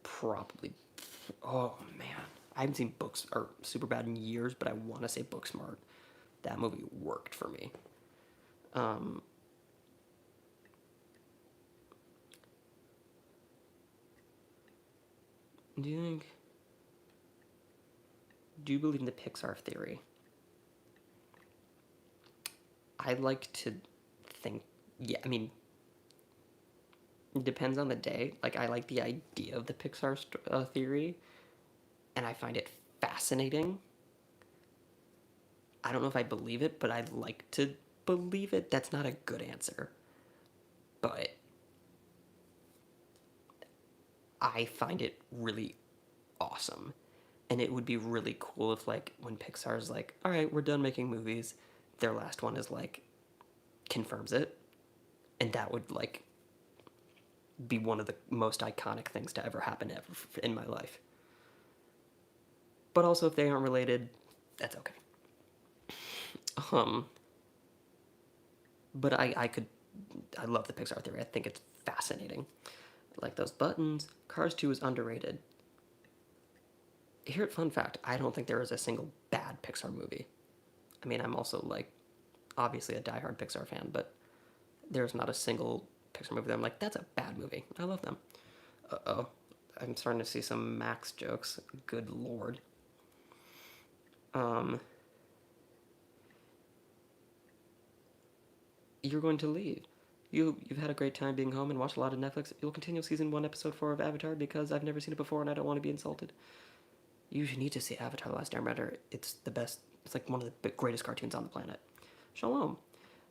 Probably. Oh man, I haven't seen Books or Superbad in years, but I want to say Booksmart. That movie worked for me. Um, do you think? Do you believe in the Pixar theory? I like to think. Yeah, I mean, it depends on the day. Like, I like the idea of the Pixar theory, and I find it fascinating. I don't know if I believe it, but I like to believe it. That's not a good answer, but I find it really awesome. And it would be really cool if, like, when Pixar's like, all right, we're done making movies, their last one is like, confirms it. And that would, like, be one of the most iconic things to ever happen ever in my life. But also, if they aren't related, that's okay. Um, but I love the Pixar theory. I think it's fascinating. I like those buttons. Cars 2 is underrated. Here, fun fact: I don't think there is a single bad Pixar movie. I mean, I'm also like obviously a diehard Pixar fan, but there's not a single Pixar movie that I'm like, that's a bad movie. I love them. Uh oh. I'm starting to see some Max jokes. Good lord. Um, you're going to leave. You've had a great time being home and watched a lot of Netflix. You'll continue season 1, episode 4 of Avatar because I've never seen it before and I don't want to be insulted. You need to see Avatar: The Last Airbender. It's the best. It's like one of the greatest cartoons on the planet. Shalom.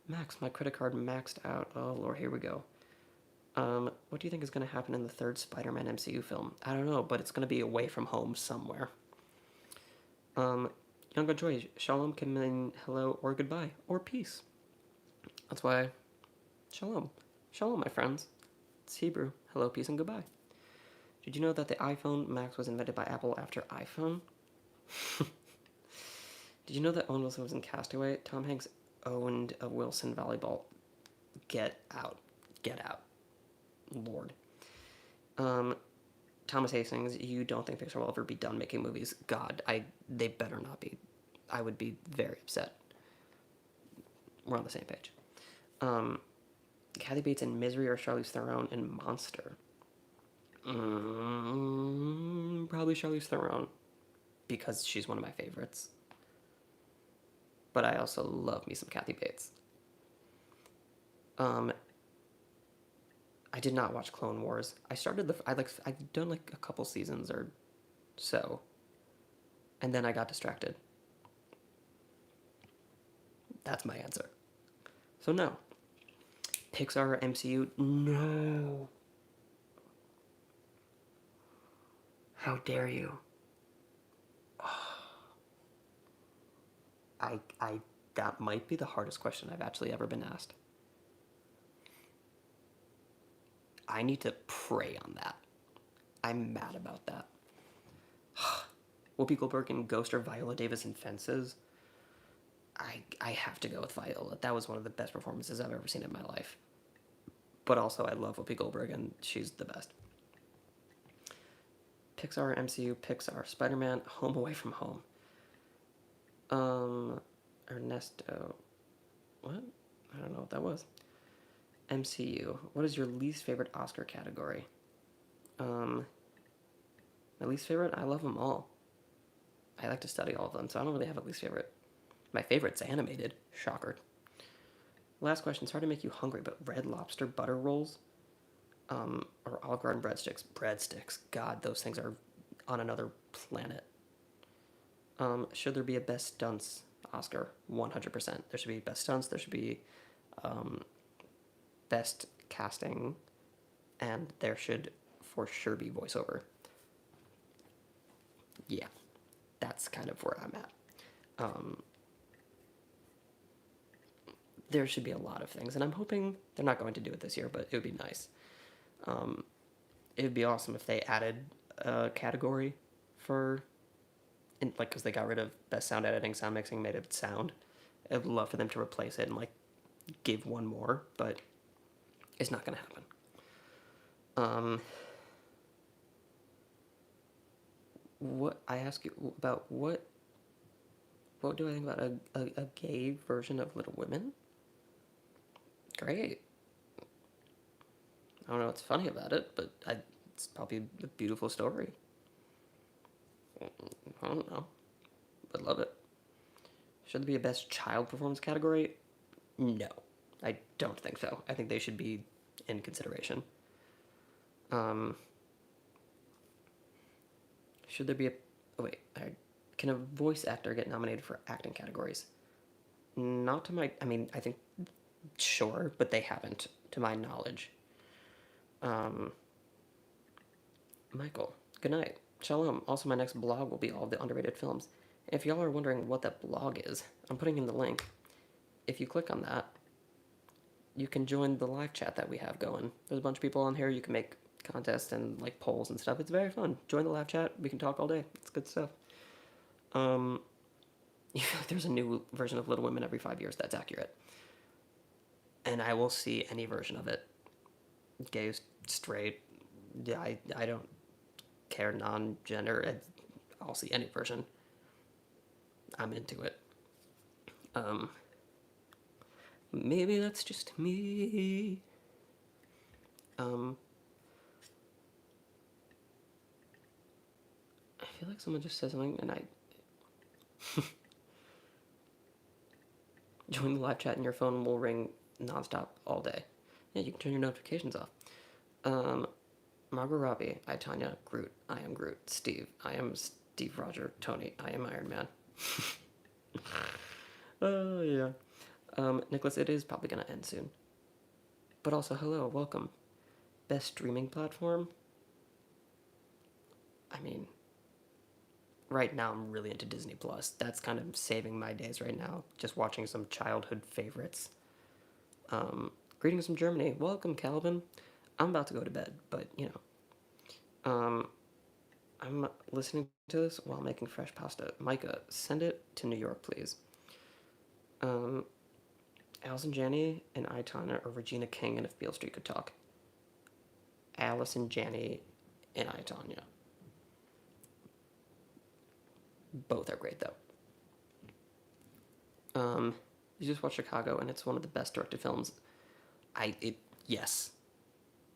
Max, my credit card maxed out. Oh lord, here we go. What do you think is going to happen in the third Spider-Man MCU film? I don't know, but it's going to be away from home somewhere. Younger Joy, Shalom can mean hello or goodbye or peace. That's why, Shalom. Shalom, my friends. It's Hebrew. Hello, peace, and goodbye. Did you know that the iPhone Max was invented by Apple after iPhone? Did you know that Owen Wilson was in Castaway? Tom Hanks owned a Wilson volleyball. Get out. Get out. Lord. Thomas Hastings, you don't think Pixar will ever be done making movies? God, they better not be. I would be very upset. We're on the same page. Kathy Bates in Misery or Charlize Theron in Monster? Probably Charlize Theron because she's one of my favorites. But I also love me some Kathy Bates. I did not watch Clone Wars. I'd done like a couple seasons or so, and then I got distracted. That's my answer. So no. Pixar or MCU? No. How dare you? I that might be the hardest question I've actually ever been asked. I need to pray on that. I'm mad about that. Whoopi Goldberg in Ghost or Viola Davis in Fences? I have to go with Viola. That was one of the best performances I've ever seen in my life. But also, I love Whoopi Goldberg, and she's the best. Pixar, MCU, Pixar, Spider-Man, Home Away from Home. Ernesto. What? I don't know what that was. MCU. What is your least favorite Oscar category? My least favorite? I love them all. I like to study all of them, so I don't really have a least favorite. My favorite's animated. Shocker. Last question. Sorry to make you hungry, but Red Lobster butter rolls, or Olive Garden breadsticks. Breadsticks. God, those things are on another planet. Should there be a best stunts Oscar? 100%. There should be best stunts. There should be best casting, and there should for sure be voiceover. Yeah, that's kind of where I'm at. There should be a lot of things, and I'm hoping they're not going to do it this year, but it would be nice. It would be awesome if they added a category for, because they got rid of best sound editing, sound mixing, made it sound. I'd love for them to replace it and give one more, but it's not gonna happen. What I ask you about what do I think about a gay version of Little Women? Great. I don't know what's funny about it, but it's probably a beautiful story. I don't know. I'd love it. Should there be a best child performance category? No. I don't think so. I think they should be in consideration. Should there be a... Oh, wait. Can a voice actor get nominated for acting categories? Not to my... I mean, I think... Sure, but they haven't, to my knowledge. Michael, good night. Shalom. Also, my next blog will be all the underrated films. If y'all are wondering what that blog is, I'm putting in the link. If you click on that, you can join the live chat that we have going. There's a bunch of people on here. You can make contests and polls and stuff. It's very fun. Join the live chat. We can talk all day. It's good stuff. You feel like there's a new version of Little Women every 5 years. That's accurate. And I will see any version of it. Gay, straight, yeah, I don't care, non-gender. I'll see any version. I'm into it. Maybe that's just me. I feel like someone just said something and I... Join the live chat and your phone will ring nonstop all day. Yeah, you can turn your notifications off. Margot Robbie, I, Tanya, Groot, I am Groot, Steve, I am Steve Roger, Tony, I am Iron Man. Oh, yeah. Nicholas, it is probably going to end soon. But also, hello, welcome. Best streaming platform? I mean, right now I'm really into Disney Plus. That's kind of saving my days right now, just watching some childhood favorites. Greetings from Germany. Welcome, Calvin. I'm about to go to bed, but, I'm listening to this while making fresh pasta. Micah, send it to New York, please. Allison Janney and I, Tanya, or Regina King, and if Beale Street could talk. Allison Janney and I, Tanya. Both are great, though. You just watched Chicago, and it's one of the best directed films. Yes.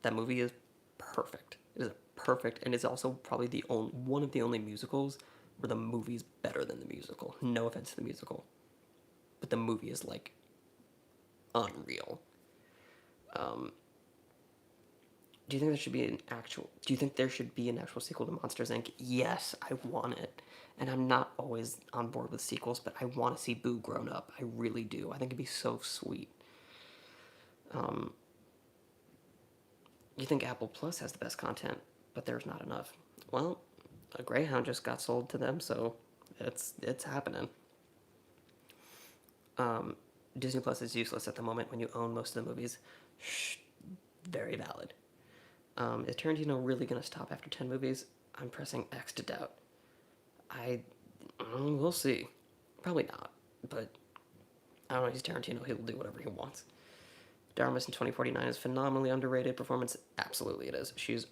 That movie is perfect. It is perfect, and it's also probably one of the only musicals where the movie's better than the musical. No offense to the musical. But the movie is, unreal. Do you think there should be an actual sequel to Monsters, Inc.? Yes, I want it. And I'm not always on board with sequels, but I want to see Boo grown up. I really do. I think it'd be so sweet. You think Apple Plus has the best content, but there's not enough. Well, a Greyhound just got sold to them, so it's happening. Disney Plus is useless at the moment when you own most of the movies. Very valid. Is Tarantino really going to stop after 10 movies? I'm pressing X to doubt. We'll see. Probably not, but I don't know, he's Tarantino, he'll do whatever he wants. Darmus in 2049 is phenomenally underrated performance. Absolutely it is. She's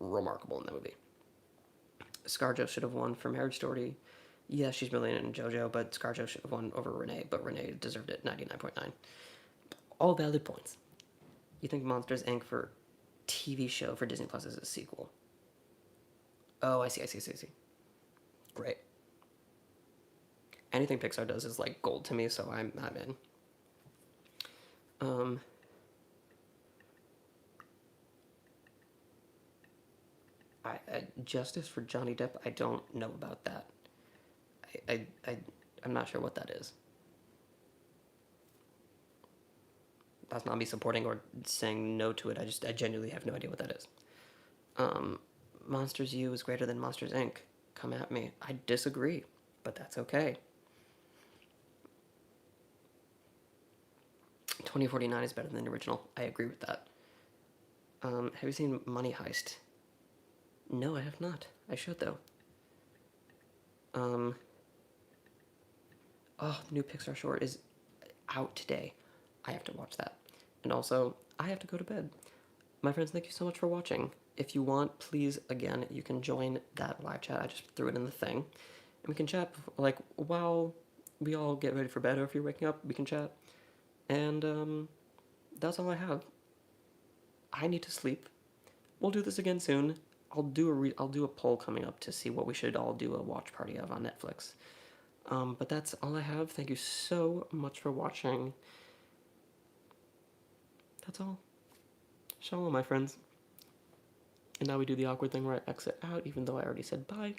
remarkable in that movie. ScarJo should have won for Marriage Story. Yeah, she's brilliant in JoJo, but ScarJo should have won over Renee, but Renee deserved it, 99.9. All valid points. You think Monsters, Inc. for TV show for Disney Plus is a sequel? Oh, I see. Great. Anything Pixar does is gold to me, so I'm in. Justice for Johnny Depp, I don't know about that. I'm not sure what that is. That's not me supporting or saying no to it. I genuinely have no idea what that is. Monsters U is greater than Monsters Inc. Come at me. I disagree, but that's okay. 2049 is better than the original. I agree with that. Have you seen Money Heist? No, I have not. I should, though. Oh, the new Pixar short is out today. I have to watch that. And also, I have to go to bed. My friends, thank you so much for watching. If you want, please, again, you can join that live chat. I just threw it in the thing. And we can chat, like, while we all get ready for bed, or if you're waking up, we can chat. And, that's all I have. I need to sleep. We'll do this again soon. I'll do a poll coming up to see what we should all do a watch party of on Netflix. But that's all I have. Thank you so much for watching. That's all. Shalom, my friends. And now we do the awkward thing where I exit out, even though I already said bye.